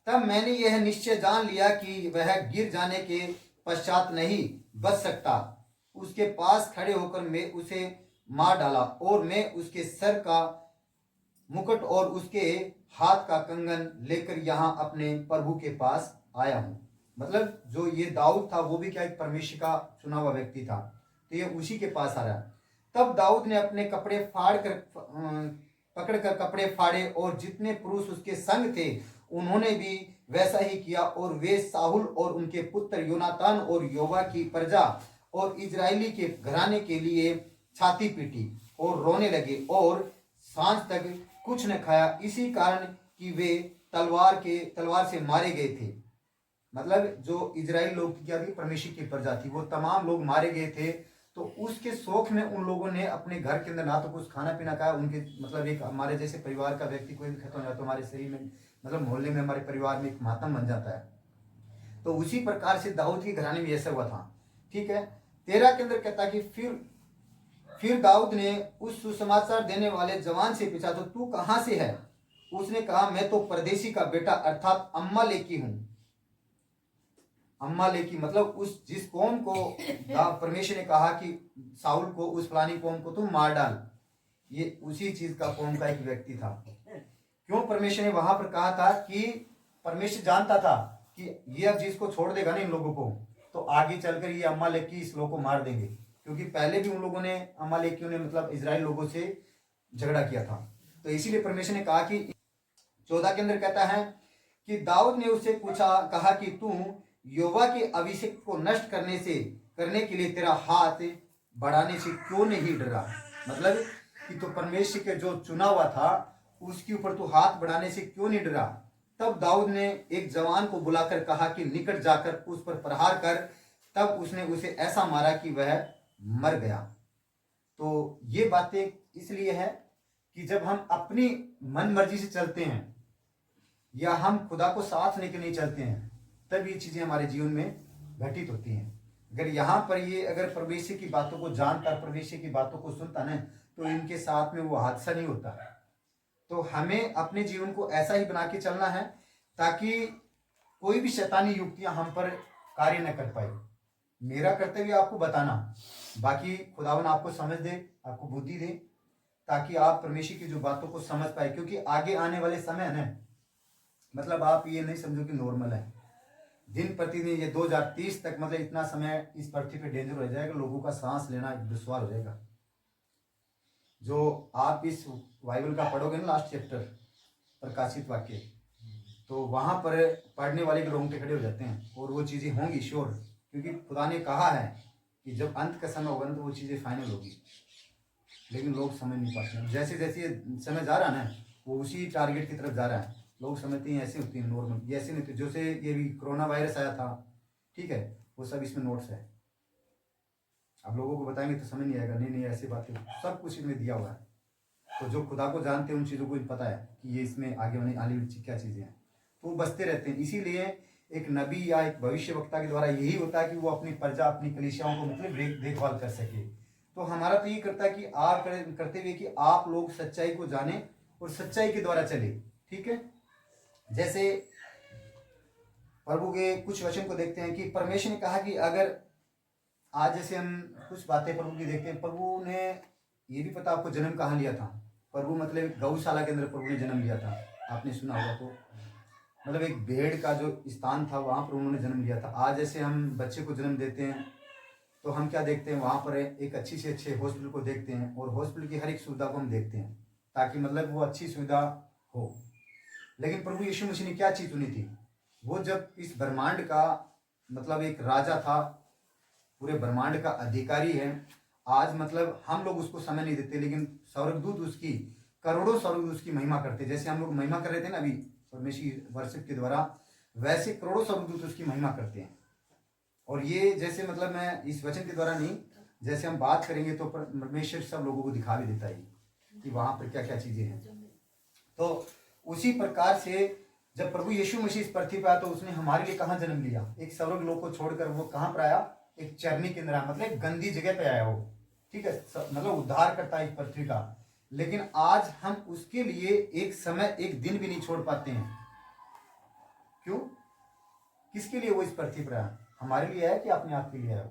तब मैंने यह निश्चय जान लिया कि वह गिर जाने के पश्चात नहीं बच सकता। उसके पास खड़े होकर मैं उसे मार डाला और मैं उसके सर का मुकुट और उसके हाथ का कंगन लेकर यहाँ अपने प्रभु के पास आया हूँ। मतलब जो ये दाऊद था वो भी क्या एक परमेश्वर का चुना हुआ व्यक्ति था, तो ये उसी के पास आ रहा है। तब दाऊद ने अपने कपड़े फाड़ कर पकड़ कर कपड़े फाड़े और जितने पुरुष उसके संग थे उन्होंने भी वैसा ही किया, और वे साहुल और उनके पुत्र योनातान और योवा की प्रजा और इजरायली के घराने के लिए छाती पीटी और रोने लगे और सांझ तक कुछ न खाया, इसी कारण कि वे तलवार से मारे गए थे। मतलब जो इजराइल लोग की क्या थी, परमेश्वर की प्रजा थी, वो तमाम लोग मारे गए थे। तो उसके शौक में उन लोगों ने अपने घर के अंदर ना तो कुछ खाना पीना खाया, उनके मतलब एक हमारे जैसे परिवार का व्यक्ति कोई भी खत्म हो जाता तो हमारे शरीर में मतलब मोहल्ले में हमारे परिवार में एक मातम बन जाता है। तो उसी प्रकार से दाऊद के घराने में ऐसा हुआ था। ठीक है, 13 के अंदर कहता है कि फिर दाऊद ने उस सुसमाचार देने वाले जवान से पूछा, तो तू कहां से है? उसने कहा, मैं तो परदेशी का बेटा अर्थात अम्मालेकी हूं। अम्मालेकी मतलब उस जिस कौम को परमेश्वर ने कहा कि साउल को, उस फलानी कौम को तुम मार डाल, ये उसी चीज का कौम का एक व्यक्ति था। क्यों परमेश्वर ने वहां पर कहा था कि परमेश्वर जानता था कि ये अब जिसको छोड़ देगा ना इन लोगों को, तो आगे चलकर ये अम्मालेकी इस लोगों को मार देंगे, क्योंकि पहले भी उन लोगों ने अम्मालेकियों ने मतलब इजराइल लोगों से झगड़ा किया था। तो इसीलिए परमेश्वर ने कहा कि 14 के अंदर कहता है कि दाऊद ने उससे कहा कि तू योवा के अभिषेक को नष्ट करने के लिए तेरा हाथ बढ़ाने से क्यों नहीं डरा? मतलब कि तो परमेश्वर के जो चुना हुआ था उसके ऊपर तू हाथ बढ़ाने से क्यों नहीं डरा? तब दाऊद ने एक जवान को बुलाकर कहा कि निकट जाकर उस पर प्रहार कर। तब उसने उसे ऐसा मारा कि वह मर गया। तो ये बातें इसलिए है कि जब हम अपनी मन मर्जी से चलते हैं या हम खुदा को साथ लेके नहीं चलते हैं, तब ये चीजें हमारे जीवन में घटित होती हैं। अगर यहाँ पर ये अगर परमेश्वर की बातों को जानकर परमेश्वर की बातों को सुनता ना, तो इनके साथ में वो हादसा नहीं होता। तो हमें अपने जीवन को ऐसा ही बना के चलना है ताकि कोई भी शैतानी युक्तियां हम पर कार्य न कर पाए। मेरा कर्तव्य आपको बताना, बाकी खुदावन आपको समझ दे, आपको बुद्धि दे, ताकि आप परमेश्वर की जो बातों को समझ पाए। क्योंकि आगे आने वाले समय है ना, मतलब आप ये नहीं समझो कि नॉर्मल है, दिन प्रतिदिन ये 2030 तक मतलब इतना समय इस पृथ्वी पे डेंजर हो जाएगा, लोगों का सांस लेना दुश्वार हो जाएगा। जो आप इस बाइबल का पढ़ोगे ना लास्ट चैप्टर प्रकाशित वाक्य, तो वहां पर पढ़ने वाले के रोंगटे खड़े हो जाते हैं, और वो चीजें होंगी श्योर, क्योंकि खुदा ने कहा है कि जब अंत का समय होगा ना तो वो चीजें फाइनल होगी। लेकिन लोग समझ नहीं पाते हैं। जैसे जैसे ये समय जा रहा है ना, वो उसी टारगेट की तरफ जा रहा है। लोग समझते हैं ऐसे होती है नॉर्मल, ये ऐसे नहीं होती। जैसे ये भी कोरोना वायरस आया था, ठीक है, वो सब इसमें नोट्स है। अब लोगों को बताएंगे तो समझ नहीं आएगा, नहीं नहीं ऐसी बातें सब कुछ इसमें दिया हुआ है। तो जो खुदा को जानते हैं उन चीज़ों को पता है कि ये इसमें आगे आने वाली क्या चीज़ें हैं, तो वो बचते रहते हैं। इसीलिए एक नबी या एक भविष्यवक्ता के द्वारा यही होता है कि वो अपनी प्रजा, अपनी कलीसियाओं को मतलब देखभाल कर सके। तो हमारा तो ये करता है कि आप करते हुए कि आप लोग सच्चाई को जाने और सच्चाई के द्वारा चले। ठीक है, जैसे प्रभु के कुछ वचन को देखते हैं कि परमेश्वर ने कहा कि अगर आज जैसे हम कुछ बातें प्रभु की देखते हैं, प्रभु ने ये भी पता आपको जन्म कहाँ लिया था। प्रभु मतलब गौशाला के अंदर प्रभु ने जन्म लिया था, आपने सुना होगा। तो मतलब एक भेड़ का जो स्थान था वहां पर उन्होंने जन्म लिया था। आज जैसे हम बच्चे को जन्म देते हैं तो हम क्या देखते हैं, वहां पर एक अच्छी से अच्छे हॉस्पिटल को देखते हैं, और हॉस्पिटल की हर एक सुविधा को हम देखते हैं ताकि मतलब वो अच्छी सुविधा हो। लेकिन प्रभु यीशु मसीह ने क्या चीज चुनी थी? वो जब इस ब्रह्मांड का मतलब एक राजा था, पूरे ब्रह्मांड का अधिकारी है। आज मतलब हम लोग उसको समय नहीं देते, लेकिन स्वर्गदूत उसकी, करोड़ों स्वर्गदूत उसकी महिमा करते। जैसे हम लोग महिमा कर रहे थे ना अभी परमेश्वर वर्शिप के द्वारा, वैसे करोड़ों स्वर्गदूत उसकी महिमा करते हैं। और ये जैसे मतलब मैं इस वचन के द्वारा नहीं, जैसे हम बात करेंगे तो परमेश्वर सब लोगों को दिखा भी देता है कि वहां पर क्या क्या चीजें हैं। तो उसी प्रकार से जब प्रभु यीशु मसीह इस पृथ्वी पर आया तो उसने हमारे लिए कहाँ जन्म लिया? एक स्वर्ग लोक को छोड़कर वो कहाँ पर आया? एक चरनी के अंदर आया, मतलब एक गंदी जगह पे आया वो। ठीक है, मतलब उद्धार करता है इस पृथ्वी का। लेकिन आज हम उसके लिए एक समय, एक दिन भी नहीं छोड़ पाते हैं। क्यों? किसके लिए वो इस पृथ्वी पर आया? हमारे लिए आया कि अपने आप के लिए आया?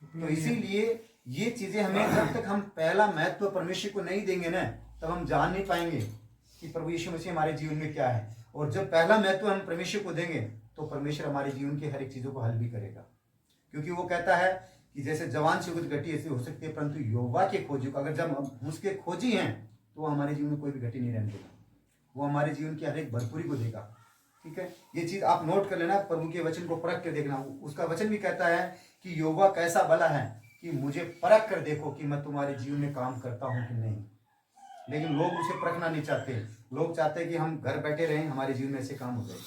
तो इसीलिए ये चीजें हमें, जब तक हम पहला महत्व परमेश्वर को नहीं देंगे ना, तब हम जान नहीं पाएंगे कि प्रभु यीशु मसीह हमारे जीवन में क्या है। और जब पहला महत्व हम परमेश्वर को देंगे तो परमेश्वर हमारे जीवन की हर एक चीज़ों को हल भी करेगा। क्योंकि वो कहता है कि जैसे जवान से कुछ घटी ऐसी हो सकती है, परंतु यहोवा के खोजी को अगर जब हम उसके खोजी हैं तो वो हमारे जीवन में कोई भी घटी नहीं रहने देगा, वो हमारे जीवन की हर एक भरपूरी को देगा। ठीक है, ये चीज़ आप नोट कर लेना, प्रभु के वचन को परख कर देखना। उसका वचन भी कहता है कि यहोवा कैसा भला है कि मुझे परख कर देखो कि मैं तुम्हारे जीवन में काम करता हूँ कि नहीं। लेकिन लोग उसे परखना नहीं चाहते, लोग चाहते हैं कि हम घर बैठे रहें, हमारे जीवन में ऐसे काम हो जाए।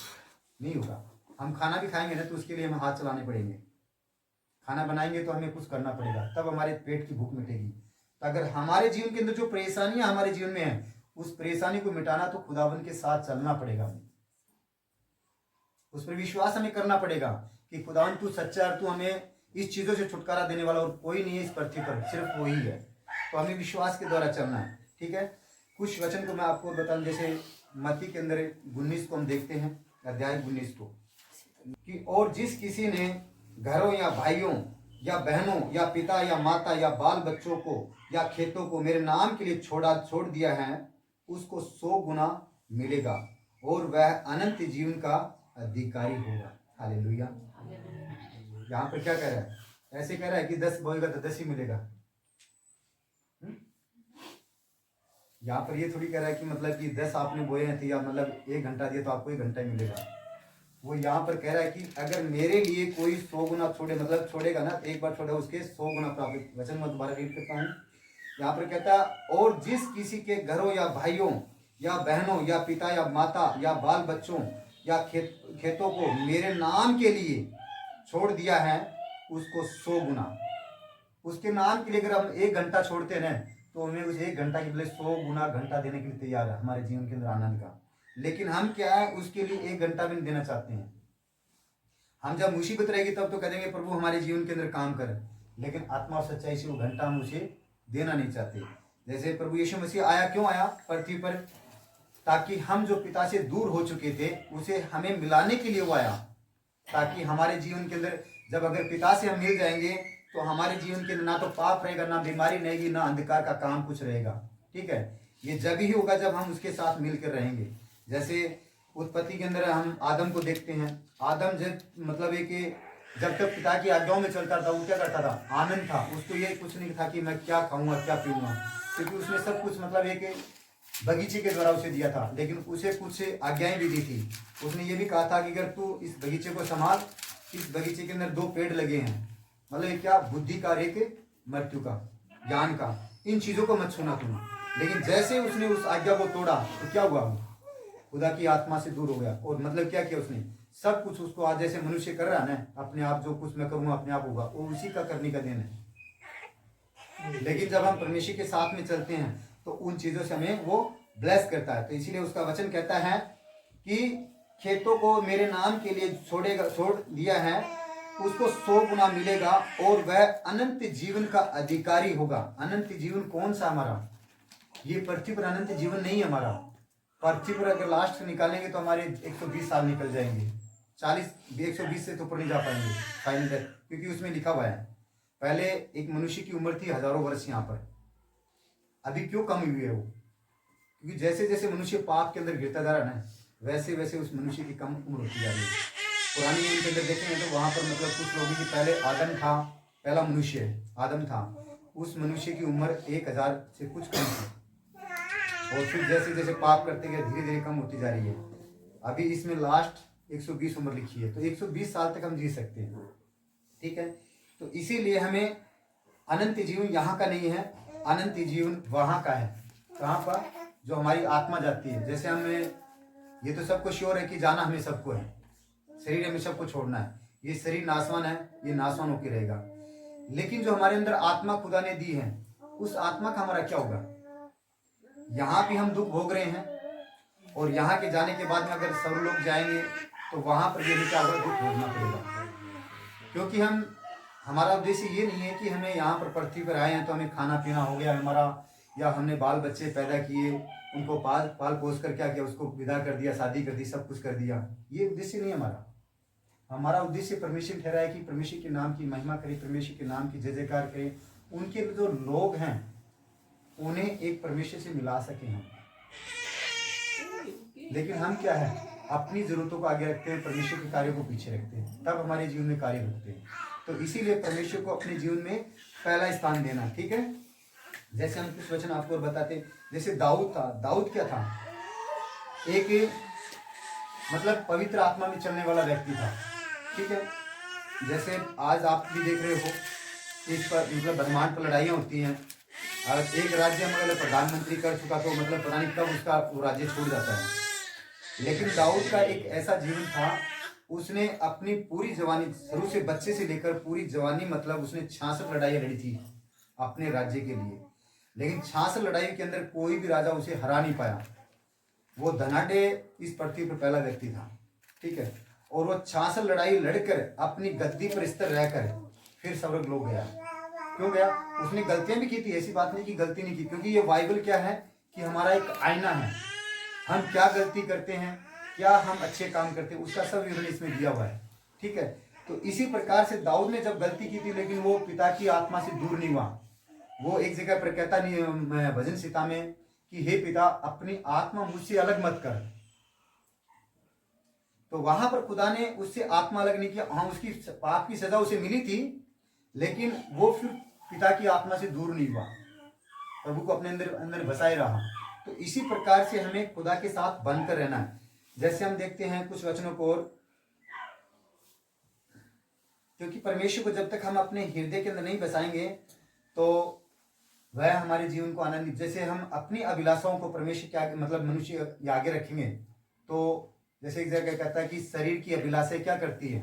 नहीं होगा। हम खाना भी खाएंगे ना तो उसके लिए हमें हाथ चलाने पड़ेंगे, खाना बनाएंगे तो हमें कुछ करना पड़ेगा, तब हमारे पेट की भूख मिटेगी। तो अगर हमारे जीवन के अंदर जो परेशानियां हमारे जीवन में है, उस परेशानी को मिटाना तो खुदावन के साथ चलना पड़ेगा हमें, उस पर विश्वास हमें करना पड़ेगा कि खुदावन तू सच्चा है, तू हमें इस चीजों से छुटकारा देने वाला और कोई नहीं है इस पृथ्वी पर, सिर्फ वही है। तो हमें विश्वास के द्वारा चलना है। ठीक है, कुछ वचन को मैं आपको बताऊं, जैसे मत्ती के अंदर 19 को हम देखते हैं, अध्याय 19 को, कि और जिस किसी ने घरों या भाइयों या बहनों या पिता या माता या बाल बच्चों को या खेतों को मेरे नाम के लिए छोड़ दिया है, उसको 100 गुना मिलेगा और वह अनंत जीवन का अधिकारी होगा। हालेलुया। यहाँ पर क्या कह रहा है? ऐसे कह रहा है कि 10 बोएगा तो 10 ही मिलेगा। यहाँ पर ये थोड़ी कह रहा है कि मतलब कि 10 आपने बोए हैं तो या मतलब 1 घंटा दिया तो आपको 1 घंटा ही मिलेगा। वो यहाँ पर कह रहा है कि अगर मेरे लिए कोई 100 गुना छोड़े, मतलब छोड़ेगा ना, एक बार छोड़े उसके 100 गुना प्राप्त। वचन मैं दोबारा रीड करता हूँ। यहाँ पर कहता है और जिस किसी के घरों या भाइयों या बहनों या पिता या माता या बाल बच्चों या खेतों को मेरे नाम के लिए छोड़ दिया है, उसको 100 गुना। उसके नाम के लिए अगर हम 1 घंटा छोड़ते हैं तो हमें उस 1 घंटा के बदले 100 गुना घंटा देने के लिए तैयार है हमारे जीवन के अंदर आनंद का। लेकिन हम क्या है, उसके लिए 1 घंटा भी नहीं देना चाहते हैं। हम जब मुसीबत रहेगी तब तो कह देंगे प्रभु हमारे जीवन के अंदर काम कर, लेकिन आत्मा और सच्चाई से वो घंटा हम उसे देना नहीं चाहते। जैसे प्रभु यीशु मसीह आया, क्यों आया पृथ्वी पर? ताकि हम जो पिता से दूर हो चुके थे उसे हमें मिलाने के लिए वो आया, ताकि हमारे जीवन के अंदर जब अगर पिता से हम मिल जाएंगे तो हमारे जीवन के अंदर ना तो पाप रहेगा, ना बीमारी रहेगी, ना अंधकार का काम कुछ रहेगा। ठीक है, ये जब ही होगा जब हम उसके साथ मिलकर रहेंगे। जैसे उत्पत्ति के अंदर हम आदम को देखते हैं। आदम जब मतलब एक जब तक पिता की आज्ञाओं में चलता था वो क्या करता था? आनंद था। उसको ये कुछ नहीं था कि मैं क्या खाऊंगा क्या पीऊंगा, क्योंकि उसने सब कुछ मतलब एक बगीचे के द्वारा उसे दिया था। लेकिन उसे कुछ आज्ञाएं भी दी थी। उसने ये भी कहा था कि अगर तू इस बगीचे को संभाल, इस बगीचे के अंदर 2 पेड़ लगे हैं, मतलब क्या? बुद्धि का, एक मृत्यु का, ज्ञान का, इन चीजों को मत छूना तुम। लेकिन जैसे उसने उस आज्ञा को तोड़ा तो क्या हुआ? खुदा की आत्मा से दूर हो गया। और मतलब क्या किया उसने? सब कुछ उसको आज जैसे मनुष्य कर रहा है ना, अपने आप जो कुछ मैं करूंगा अपने आप होगा, वो उसी का करने का देन है। लेकिन जब हम परमेश्वर के साथ में चलते हैं तो उन चीजों से हमें वो ब्लेस करता है। तो इसीलिए उसका वचन कहता है कि खेतों को मेरे नाम के लिए छोड़ दिया है, उसको 100 गुना मिलेगा और वह अनंत जीवन का अधिकारी होगा। अनंत जीवन कौन सा हमारा? ये पृथ्वी पर अनंत जीवन नहीं है हमारा। पृथ्वी पर अगर लास्ट निकालेंगे तो हमारे 120 साल निकल जाएंगे, 120 से तो ऊपर नहीं जा पाएंगे फाइनल डेथ, क्योंकि उसमें लिखा हुआ है पहले एक मनुष्य की उम्र थी हजारों वर्ष यहाँ पर। अभी क्यों कम हुई है वो? क्योंकि जैसे जैसे मनुष्य पाप के अंदर गिरता जा रहा है ना, वैसे वैसे उस मनुष्य की कम उम्र होती जा रही है। पुरानी नियम के अंदर देखेंगे तो वहां पर मतलब कुछ लोगों की पहले आदम था, पहला मनुष्य आदम था, उस मनुष्य की उम्र 1000 से कुछ कम थी। और फिर जैसे जैसे पाप करते गए धीरे धीरे कम होती जा रही है। अभी इसमें लास्ट 120 उम्र लिखी है, तो 120 साल तक हम जी सकते हैं। ठीक है, तो इसीलिए हमें अनंत जीवन यहाँ का नहीं है, अनंत जीवन वहाँ का है। कहाँ पर? जो हमारी आत्मा जाती है। जैसे हमें ये तो सबको श्योर है कि जाना हमें सबको है, शरीर हमें सबको छोड़ना है। ये शरीर नासवान है, ये नासवान होकर रहेगा। लेकिन जो हमारे अंदर आत्मा खुदा ने दी है, उस आत्मा का हमारा क्या होगा? यहाँ भी हम दुख भोग रहे हैं और यहाँ के जाने के बाद में अगर सब लोग जाएंगे तो वहाँ पर भी क्या होगा? दुख भोगना पड़ेगा। क्योंकि हमारा उद्देश्य ये नहीं है कि हमें यहाँ पर पृथ्वी पर आए हैं तो हमें खाना पीना हो गया हमारा, या हमने बाल बच्चे पैदा किए, उनको पाल पोस कर क्या किया, उसको विदा कर दिया, शादी कर दी, सब कुछ कर दिया। ये उद्देश्य नहीं हमारा। हमारा उद्देश्य परमेश्वर ठहरा है कि परमेश्वर के नाम की महिमा करें, परमेश्वर के नाम की जय जयकार करें, उनके जो लोग हैं उन्हें एक परमेश्वर से मिला सके हम। लेकिन हम क्या है? अपनी जरूरतों को आगे रखते हैं, परमेश्वर के कार्यों को पीछे रखते हैं, तब हमारे जीवन में कार्य होते हैं। तो इसीलिए परमेश्वर को अपने जीवन में पहला स्थान देना। ठीक है, जैसे हम कुछ वचन आपको और बताते, जैसे दाऊद था। दाऊद क्या था? एक मतलब पवित्र आत्मा में चलने वाला व्यक्ति था। ठीक है, जैसे आज आप भी देख रहे हो इस पर मतलब ब्रह्मांड पर लड़ाइयाँ होती हैं। और एक राज्य में अगर प्रधानमंत्री कर चुका तो मतलब पता नहीं कब उसका वो राज्य छोड़ जाता है। लेकिन दाऊद का एक ऐसा जीवन था, उसने अपनी पूरी जवानी, शुरू से बच्चे से लेकर पूरी जवानी, मतलब उसने 66 लड़ाइयाँ लड़ी थी अपने राज्य के लिए। लेकिन 66 लड़ाई के अंदर कोई भी राजा उसे हरा नहीं पाया। वो धनाढ्य इस पृथ्वी पर पहला व्यक्ति था। ठीक है, और वो 66 लड़ाई लड़कर अपनी गद्दी पर स्थिर रहकर फिर स्वर्ग लोग गया। क्यों गया? उसने गलतियां भी की थी, ऐसी बात नहीं कि गलती नहीं की, क्योंकि ये बाइबल क्या है कि हमारा एक आईना है। हम क्या गलती करते हैं, क्या हम अच्छे काम करते हैं, उसका सब विवरण इसमें दिया हुआ है। ठीक है, तो इसी प्रकार से दाऊद ने जब गलती की थी, लेकिन वो पिता की आत्मा से दूर नहीं हुआ। वो एक जगह पर कहता नहीं भजन सीता में कि हे पिता, अपनी आत्मा मुझसे अलग मत कर। तो वहां पर खुदा ने उससे आत्मा अलग नहीं किया। हाँ, उसकी पाप की सजा उसे मिली थी, लेकिन वो फिर पिता की आत्मा से दूर नहीं हुआ, प्रभु को अपने अंदर अंदर बसाए रहा। तो इसी प्रकार से हमें खुदा के साथ बनकर रहना है। जैसे हम देखते हैं कुछ वचनों को, और क्योंकि परमेश्वर को जब तक हम अपने हृदय के अंदर नहीं बसाएंगे तो वह हमारे जीवन को आनंदित, जैसे हम अपनी अभिलाषाओं को परमेश्वर के आगे मतलब मनुष्य के आगे रखेंगे, तो जैसे एक जगह कहता है कि शरीर की अभिलाषाएं क्या करती है,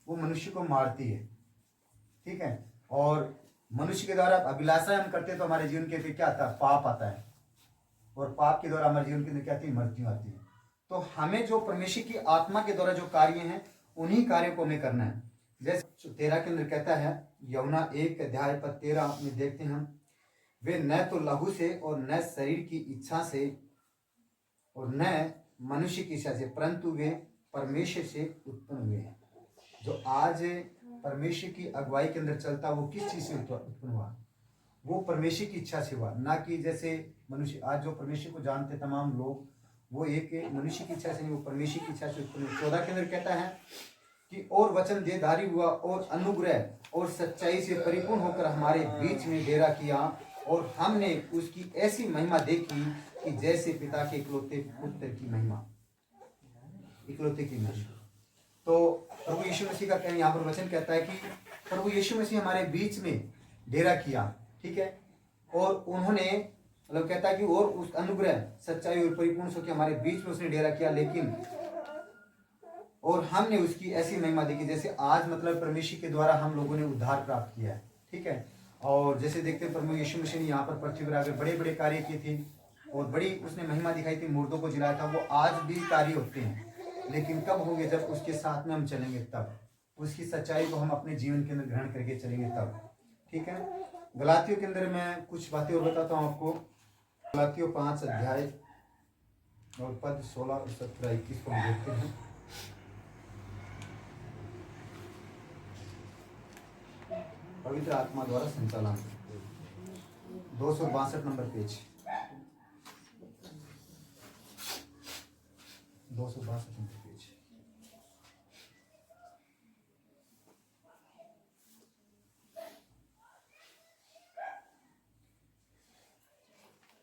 वो मनुष्य को मारती है। ठीक है, और मनुष्य के द्वारा अभिलाषाएं हम करते हैं तो हमारे जीवन के अंदर क्या आता है? पाप आता है, और पाप के द्वारा हमारे जीवन के अंदर क्या आती है? मृत्यु आती है। तो हमें जो परमेश्वर की आत्मा के द्वारा जो कार्य हैं, उन्हीं कार्यों को हमें करना है। जैसे 13 के अंदर कहता है, यूहन्ना 1:13 में देखते हैं हम, वे न तो लहू से और न शरीर की इच्छा से और न मनुष्य की इच्छा से, परंतु वे परमेश्वर से उत्पन्न हुए हैं। जो आज परमेश्वर की अगुवाई के अंदर चलता, वो किस चीज से उत्पन्न हुआ? वो परमेश्वर की इच्छा से हुआ, ना कि जैसे मनुष्य आज जो परमेश्वर को जानते तमाम लोग, वो एक मनुष्य की इच्छा से नहीं, वो परमेश्वर की इच्छा से उत्पन्न हुआ। 14 के अंदर कहता है कि और वचन देहधारी हुआ और अनुग्रह और सच्चाई से परिपूर्ण होकर हमारे बीच में डेरा किया, और हमने उसकी ऐसी महिमा देखी कि जैसे पिता के इकलौते पुत्र की महिमा, इकलौते की महिमा। तो प्रभु यीशु मसीह का कहना, यहाँ पर वचन कहता है कि प्रभु यीशु मसीह हमारे बीच में डेरा किया। ठीक है, और उन्होंने मतलब कहता है कि और उस अनुग्रह सच्चाई और परिपूर्ण होकर हमारे बीच में उसने डेरा किया, लेकिन और हमने उसकी ऐसी महिमा देखी, जैसे आज मतलब परमेश्वर के द्वारा हम लोगों ने उद्धार प्राप्त किया है। ठीक है, और जैसे देखते हैं प्रभु यीशु मसीह ने यहाँ पर पृथ्वी पर आकर बड़े बड़े कार्य किए थे और बड़ी उसने महिमा दिखाई थी, मुर्दों को जिलाया था। वो आज भी कार्य होते हैं, लेकिन कब होंगे? जब उसके साथ में हम चलेंगे, तब उसकी सच्चाई को हम अपने जीवन के अंदर ग्रहण करके चलेंगे तब। ठीक है, गलातियों के अंदर मैं कुछ बातें और बताता हूँ आपको। गलातियों 5 अध्याय और पद 16 और 17 21 को हम देखते हैं। पवित्र आत्मा द्वारा संचालन, 262 नंबर पेज, 262 नंबर पेज।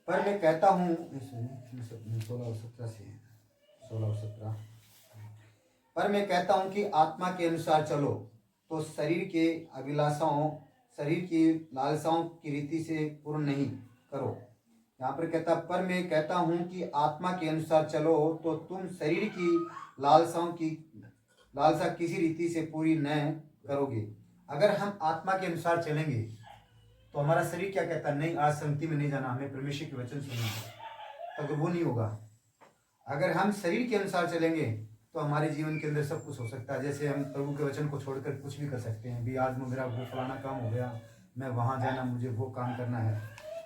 पर मैं कहता हूँ, 16 और 17 से, 16 और 17, पर मैं कहता हूँ कि आत्मा के अनुसार चलो तो शरीर के अभिलाषाओं, शरीर की लालसाओं की रीति से पूर्ण नहीं करो। यहाँ पर कहता, पर मैं कहता हूँ कि आत्मा के अनुसार चलो तो तुम शरीर की लालसाओं की लालसा किसी रीति से पूरी न करोगे। अगर हम आत्मा के अनुसार चलेंगे तो हमारा शरीर क्या कहता है? नहीं, आज संगति में नहीं जाना, हमें परमेश्वर के वचन सुनना है। अगर वो नहीं होगा, अगर हम शरीर के अनुसार चलेंगे तो हमारे जीवन के अंदर सब कुछ हो सकता है। जैसे हम प्रभु के वचन को छोड़कर कुछ भी कर सकते हैं, भी आज मेरा वो फलाना काम हो गया, मैं वहाँ जाना, मुझे वो काम करना है।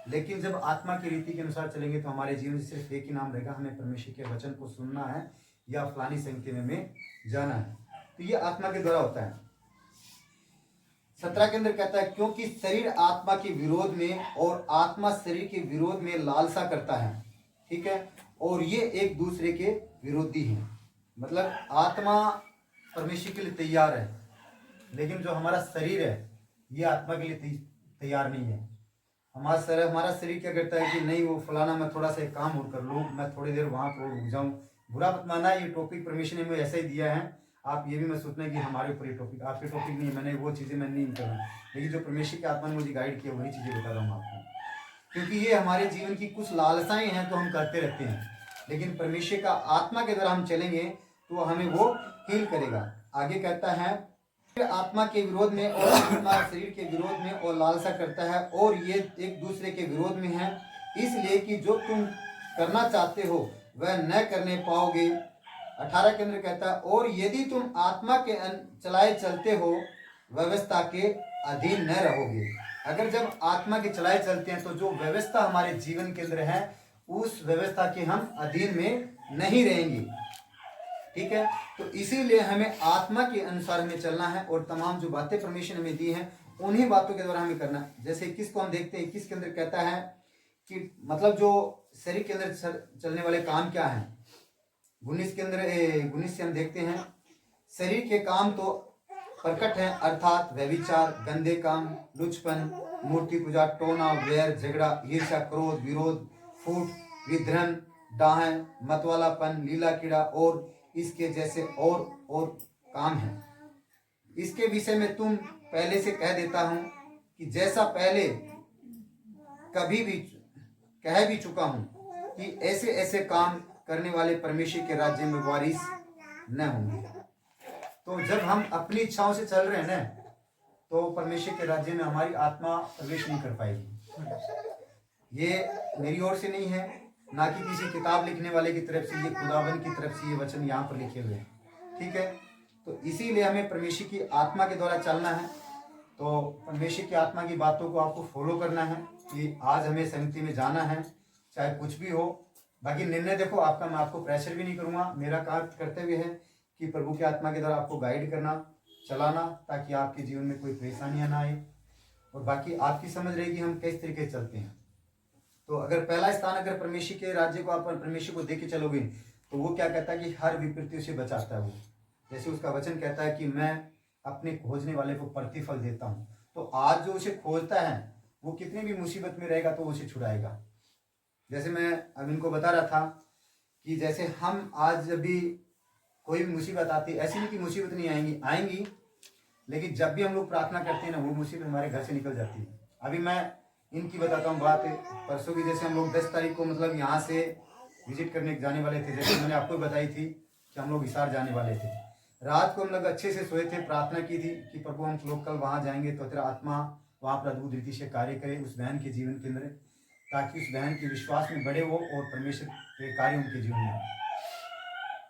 लेकिन जब आत्मा की रीति के अनुसार चलेंगे तो हमारे जीवन से सिर्फ एक ही नाम रहेगा, हमें परमेश्वर के वचन को सुनना है या फलानी संगति में जाना है। तो ये आत्मा के द्वारा होता है। 17 के अंदर कहता है, क्योंकि शरीर आत्मा के विरोध में और आत्मा शरीर के विरोध में लालसा करता है। ठीक है, और ये एक दूसरे के विरोधी हैं। मतलब आत्मा परमेश्वर के लिए तैयार है, लेकिन जो हमारा शरीर है ये आत्मा के लिए तैयार नहीं है। हमारा शरीर क्या करता है कि नहीं वो फलाना मैं थोड़ा सा एक काम और कर लूँ, मैं थोड़ी देर वहाँ पर रुक जाऊँ। बुरा मत माना, ये टॉपिक परमेश्वर ने मुझे ऐसा ही दिया है। आप ये भी मत सोचना कि हमारे ऊपर ये टॉपिक आपके टॉपिक नहीं है, मैंने वो चीज़ें मैं नहीं कर रहा, लेकिन जो परमेश्वर की आत्मा ने मुझे गाइड किया वही चीज़ें बता रहा हूँ आपको। क्योंकि ये हमारे जीवन की कुछ लालसाएं हैं तो हम करते रहते हैं, लेकिन परमेश्वर का आत्मा के द्वारा हम चलेंगे तो हमें वो हील करेगा। आगे कहता है आत्मा के विरोध में और आत्मा शरीर के विरोध में और लालसा करता है, और ये एक दूसरे के विरोध में है, इसलिए कि जो तुम करना चाहते हो वह न करने पाओगे। 18 के अंदर कहता है और यदि तुम आत्मा के चलाए चलते हो व्यवस्था के अधीन न रहोगे। अगर जब आत्मा के चलाए चलते हैं तो जो व्यवस्था हमारे जीवन के अंदर है उस व्यवस्था के हम अधीन में नहीं रहेंगे। ठीक है, तो इसीलिए हमें आत्मा के अनुसार हमें चलना है, और तमाम जो बातें परमेश्वर ने हमें दी हैं उन्हीं बातों के द्वारा हमें करना है। जैसे 21 को हम देखते हैं, 21 के अंदर कहता है कि मतलब जो शरीर के अंदर चलने वाले काम क्या हैं। 19 के अंदर 19 से हम देखते हैं शरीर के काम तो प्रकट है, अर्थात व्यभिचार, गंदे काम, लुचपन, मूर्ति पूजा, टोना, वैर, झगड़ा, ईर्ष्या, क्रोध, विरोध, फूट, विध्रन, डाहन, मतवालापन, लीला कीड़ा और इसके जैसे और काम है। इसके विषय में तुम पहले से कह देता हूं कि जैसा पहले कभी भी कह भी चुका हूं कि ऐसे ऐसे काम करने वाले परमेश्वर के राज्य में वारिस न होंगे। तो जब हम अपनी इच्छाओं से चल रहे हैं ना तो परमेश्वर के राज्य में हमारी आत्मा प्रवेश नहीं कर पाएगी। ये मेरी ओर से नहीं है, ना कि किसी किताब लिखने वाले की तरफ से, ये खुदावन की तरफ से ये वचन यहाँ पर लिखे हुए हैं। ठीक है, तो इसीलिए हमें परमेश्वर की आत्मा के द्वारा चलना है। तो परमेश्वर की आत्मा की बातों को आपको फॉलो करना है कि आज हमें संगति में जाना है, चाहे कुछ भी हो। बाकी निर्णय देखो आपका, मैं आपको प्रेशर भी नहीं करूँगा। मेरा कार्य कर्तव्य है कि प्रभु की आत्मा के द्वारा आपको गाइड करना, चलाना, ताकि आपके जीवन में कोई परेशानियां ना आए, और बाकी आपकी समझ रहेगी हम किस तरीके से चलते हैं। तो अगर पहला स्थान अगर परमेश्वर के राज्य को आप परमेश्वर को देख के चलोगे तो वो क्या कहता है कि हर विपत्ति से बचाता है वो। जैसे उसका वचन कहता है कि मैं अपने खोजने वाले को प्रतिफल देता हूँ। तो आज जो उसे खोजता है वो कितनी भी मुसीबत में रहेगा तो उसे छुड़ाएगा। जैसे मैं अब इनको बता रहा था कि जैसे हम आज जब भी कोई भी मुसीबत आती है, ऐसी नहीं कि मुसीबत नहीं आएंगी, लेकिन जब भी हम लोग प्रार्थना करते हैं ना वो मुसीबत हमारे घर से निकल जाती है। अभी मैं इनकी बताता हूँ बात। परसों की जैसे हम लोग 10 तारीख को मतलब यहाँ से विजिट करने जाने वाले थे, जैसे मैंने आपको बताई थी कि हम लोग हिसार जाने वाले थे। रात को हम लोग अच्छे से सोए थे, प्रार्थना की थी कि प्रभु हम लोग कल वहाँ जाएंगे तो तेरा आत्मा वहाँ पर अद्भुत रीति से कार्य करे उस बहन के जीवन के अंदर, ताकि उस बहन के विश्वास में बढ़े वो और परमेश्वर के कार्य उनके जीवन में।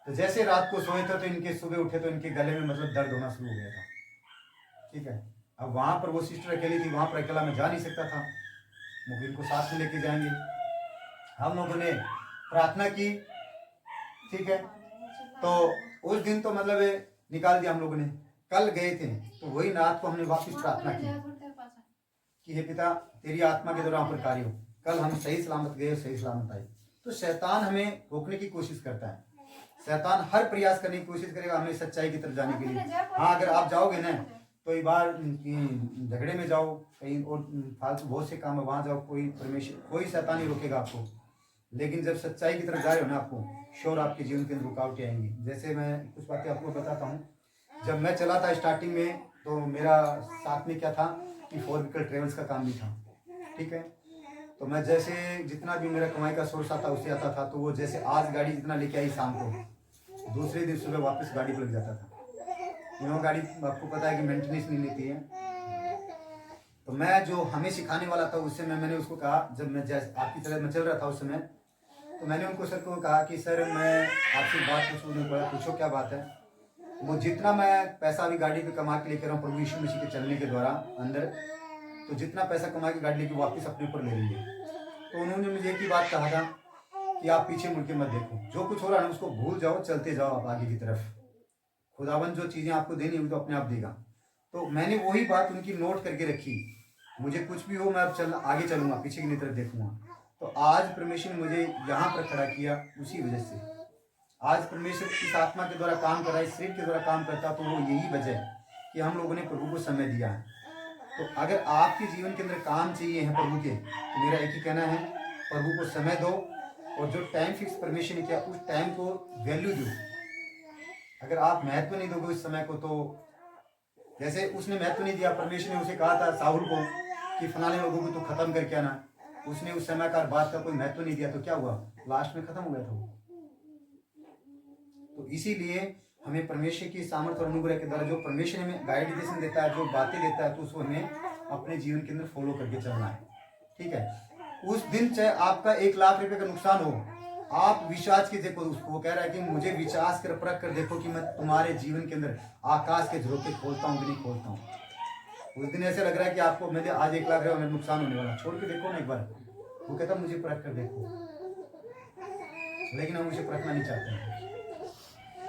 तो जैसे रात को सोए थे तो इनके सुबह उठे तो इनके गले में मतलब दर्द होना शुरू हो गया था। ठीक है, अब वहाँ पर वो सिस्टर अकेली थी, वहाँ पर अकेला मैं जा नहीं सकता था, मुझे इनको साथ में लेके जाएंगे। हम लोगों ने प्रार्थना की। ठीक है, तो उस दिन तो मतलब निकाल दिया हम लोगों ने। कल गए थे तो वही रात को हमने वापस प्रार्थना की हे पिता तेरी आत्मा के द्वारा पर कार्य हो। कल हम सही सलामत गए, सही सलामत आए। तो शैतान हमें रोकने की कोशिश करता है, शैतान हर प्रयास करने की कोशिश करेगा हमें सच्चाई की तरफ जाने के लिए। हाँ, अगर आप जाओगे ना तो एक बार झगड़े में जाओ, कहीं और फालतू बहुत से काम है वहाँ जाओ, कोई शैतान नहीं रोकेगा आपको। लेकिन जब सच्चाई की तरफ जा रहे हो ना आपको श्योर आपके जीवन के अंदर रुकावटें आएंगी। जैसे मैं कुछ बातें आपको बताता हूँ। जब मैं चला था स्टार्टिंग में तो मेरा साथ में क्या था कि 4 व्हीकल ट्रेवल्स का काम भी था। ठीक है, तो मैं जैसे जितना भी मेरा कमाई का सोर्स आता उससे आता था, तो वो जैसे आज गाड़ी जितना लेके आई शाम को दूसरे दिन सुबह वापस गाड़ी पर लग जाता था। गाड़ी आपको पता है कि मेंटेनेंस नहीं लेती है। तो मैं जो हमें सिखाने वाला था उससे मैंने उसको कहा, जब मैं जैसे आपकी तरह मैं चल रहा था उस समय, तो मैंने उनको सर को कहा कि सर मैं आपसे बात पूछो क्या बात है। वो जितना मैं पैसा अभी गाड़ी पे कमा के लेकर रहा हूँ प्रभु यीशु मसीह के चलने के द्वारा अंदर, तो जितना पैसा कमा के गाड़ी लेके वापस अपने ऊपर ले लीजिए। तो उन्होंने मुझे एक ही बात कहा था कि आप पीछे मुड़ के मत देखो, जो कुछ हो रहा है ना उसको भूल जाओ, चलते जाओ आप आगे की तरफ। खुदावन जो चीज़ें आपको देनी होगी तो अपने आप देगा। तो मैंने वही बात उनकी नोट करके रखी, मुझे कुछ भी हो मैं अब आगे चलूंगा, पीछे की तरफ देखूंगा। तो आज परमेश्वर ने मुझे यहाँ पर खड़ा किया उसी वजह से। आज परमेश्वर इस आत्मा के द्वारा काम कर रहा है, इस शरीर के द्वारा काम करता है, तो वो यही वजह है कि हम लोगों ने प्रभु को समय दिया है। तो अगर आपके जीवन के अंदर काम चाहिए है प्रभु के, तो मेरा एक ही कहना है, प्रभु को समय दो और जो टाइम फिक्स परमेश्वर ने किया उस टाइम को वैल्यू दो। अगर आप महत्व नहीं दोगे उस समय को, तो जैसे उसने महत्व नहीं दिया, परमेश्वर ने उसे कहा था साहुल को कि फलाने लोगों को तो खत्म करके आना, उसने उस समय का बात का कोई महत्व नहीं दिया, तो क्या हुआ, लास्ट में खत्म हो गया था वो। तो इसीलिए हमें परमेश्वर की सामर्थ्य और अनुग्रह के द्वारा जो परमेश्वर हमें गाइडेंस देता है, जो बातें देता है, तो उसको हमें अपने जीवन के अंदर फॉलो करके चलना है। ठीक है, उस दिन चाहे आपका 1 लाख रुपए का नुकसान हो, आप विश्वास के देखो उसको। वो कह रहा है कि मुझे विश्वास कर परख कर देखो कि मैं तुम्हारे जीवन के अंदर आकाश के झरोखे खोलता हूँ कि नहीं खोलता हूँ। उस दिन ऐसे लग रहा है कि आपको मेरे आज 1 लाख रुपया मेरा नुकसान होने वाला, छोड़ के देखो ना एक बार। वो कहता मुझे परख कर देखो, लेकिन हम उसे परखना नहीं चाहते हैं।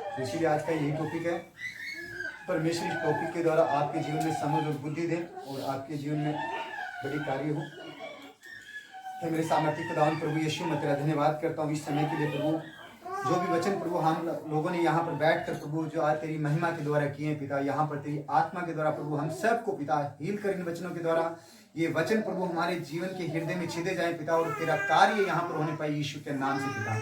तो इसीलिए आज का यही टॉपिक है। परमेश्वर इस टॉपिक के द्वारा आपके जीवन में समझ और बुद्धि दे और आपके जीवन में बड़ी कार्य हो। तो मेरे सामर्थ्य खुदावन प्रभु यीशु, मैं तेरा धन्यवाद करता हूँ इस समय के लिए प्रभु। जो भी वचन प्रभु हम लोगों ने यहाँ पर बैठकर प्रभु जो आज तेरी महिमा के द्वारा किए हैं पिता, यहाँ पर तेरी आत्मा के द्वारा प्रभु हम सबको पिता हील कर इन वचनों के द्वारा ये वचन प्रभु हमारे जीवन के हृदय में छिदे जाए पिता, और तेरा कार्य यहाँ पर होने पाए यीशु के नाम से पिता।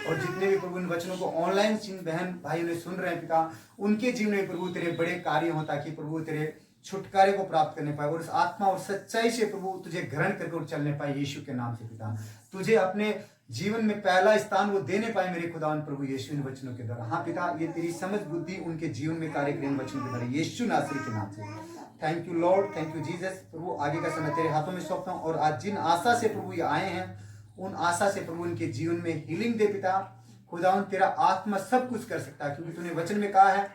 और जितने भी प्रभु इन वचनों को ऑनलाइन जिन बहन भाइयों ने सुन रहे हैं पिता, उनके जीवन में प्रभु तेरे बड़े कार्य हो, ताकि प्रभु तेरे छुटकारे को प्राप्त करने पाए और उस आत्मा और सच्चाई से प्रभु तुझे ग्रहण करके और चलने पाए यीशु के नाम से पिता। तुझे अपने जीवन में पहला स्थान वो देने पाए मेरे खुदावन प्रभु यीशु इन वचनों के द्वारा। हाँ पिता, ये तेरी समझ बुद्धि उनके जीवन में कार्य करे इन वचनों के द्वारा यीशु नासरी के नाम से। Thank you Lord, thank you Jesus. प्रभु आगे का समय तेरे हाथों में सौंपता हूँ, और आज जिन आशा से प्रभु ये आए हैं उन आशा से प्रभु इनके जीवन में हीलिंग दे पिता। खुदावन तेरा आत्मा सब कुछ कर सकता है, क्योंकि तूने वचन में कहा है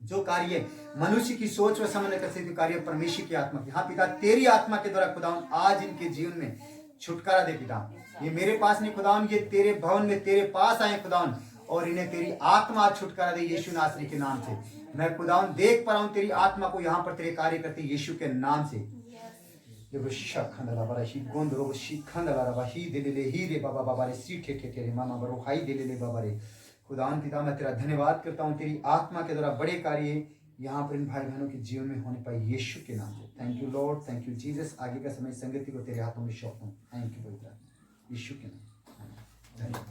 जो कार्य मनुष्य की सोच व समझ कर सकते कार्य परमेश्वर की आत्मा की। हाँ पिता, तेरी आत्मा के द्वारा खुदावन आज इनके जीवन में छुटकारा दे पिता। ये मेरे पास नहीं खुदावन, ये तेरे भवन में तेरे पास आए खुदावन, और इन्हें तेरी आत्मा छुटकारा दे यीशु नासरी के नाम से। मैं खुदावन देख पा रहा हूँ तेरी आत्मा को यहाँ पर तेरे कार्य करते यीशु के नाम से। खुदावन पिता, मैं तेरा धन्यवाद करता हूँ, तेरी आत्मा के द्वारा बड़े कार्य यहाँ पर इन भाई बहनों के जीवन में होने पाए यीशु के नाम से। Thank you Lord, thank you Jesus. आगे का समय संगति को तेरे हाथों में सौंपता हूँ। थैंक यू पवित्र यीशु के नाम।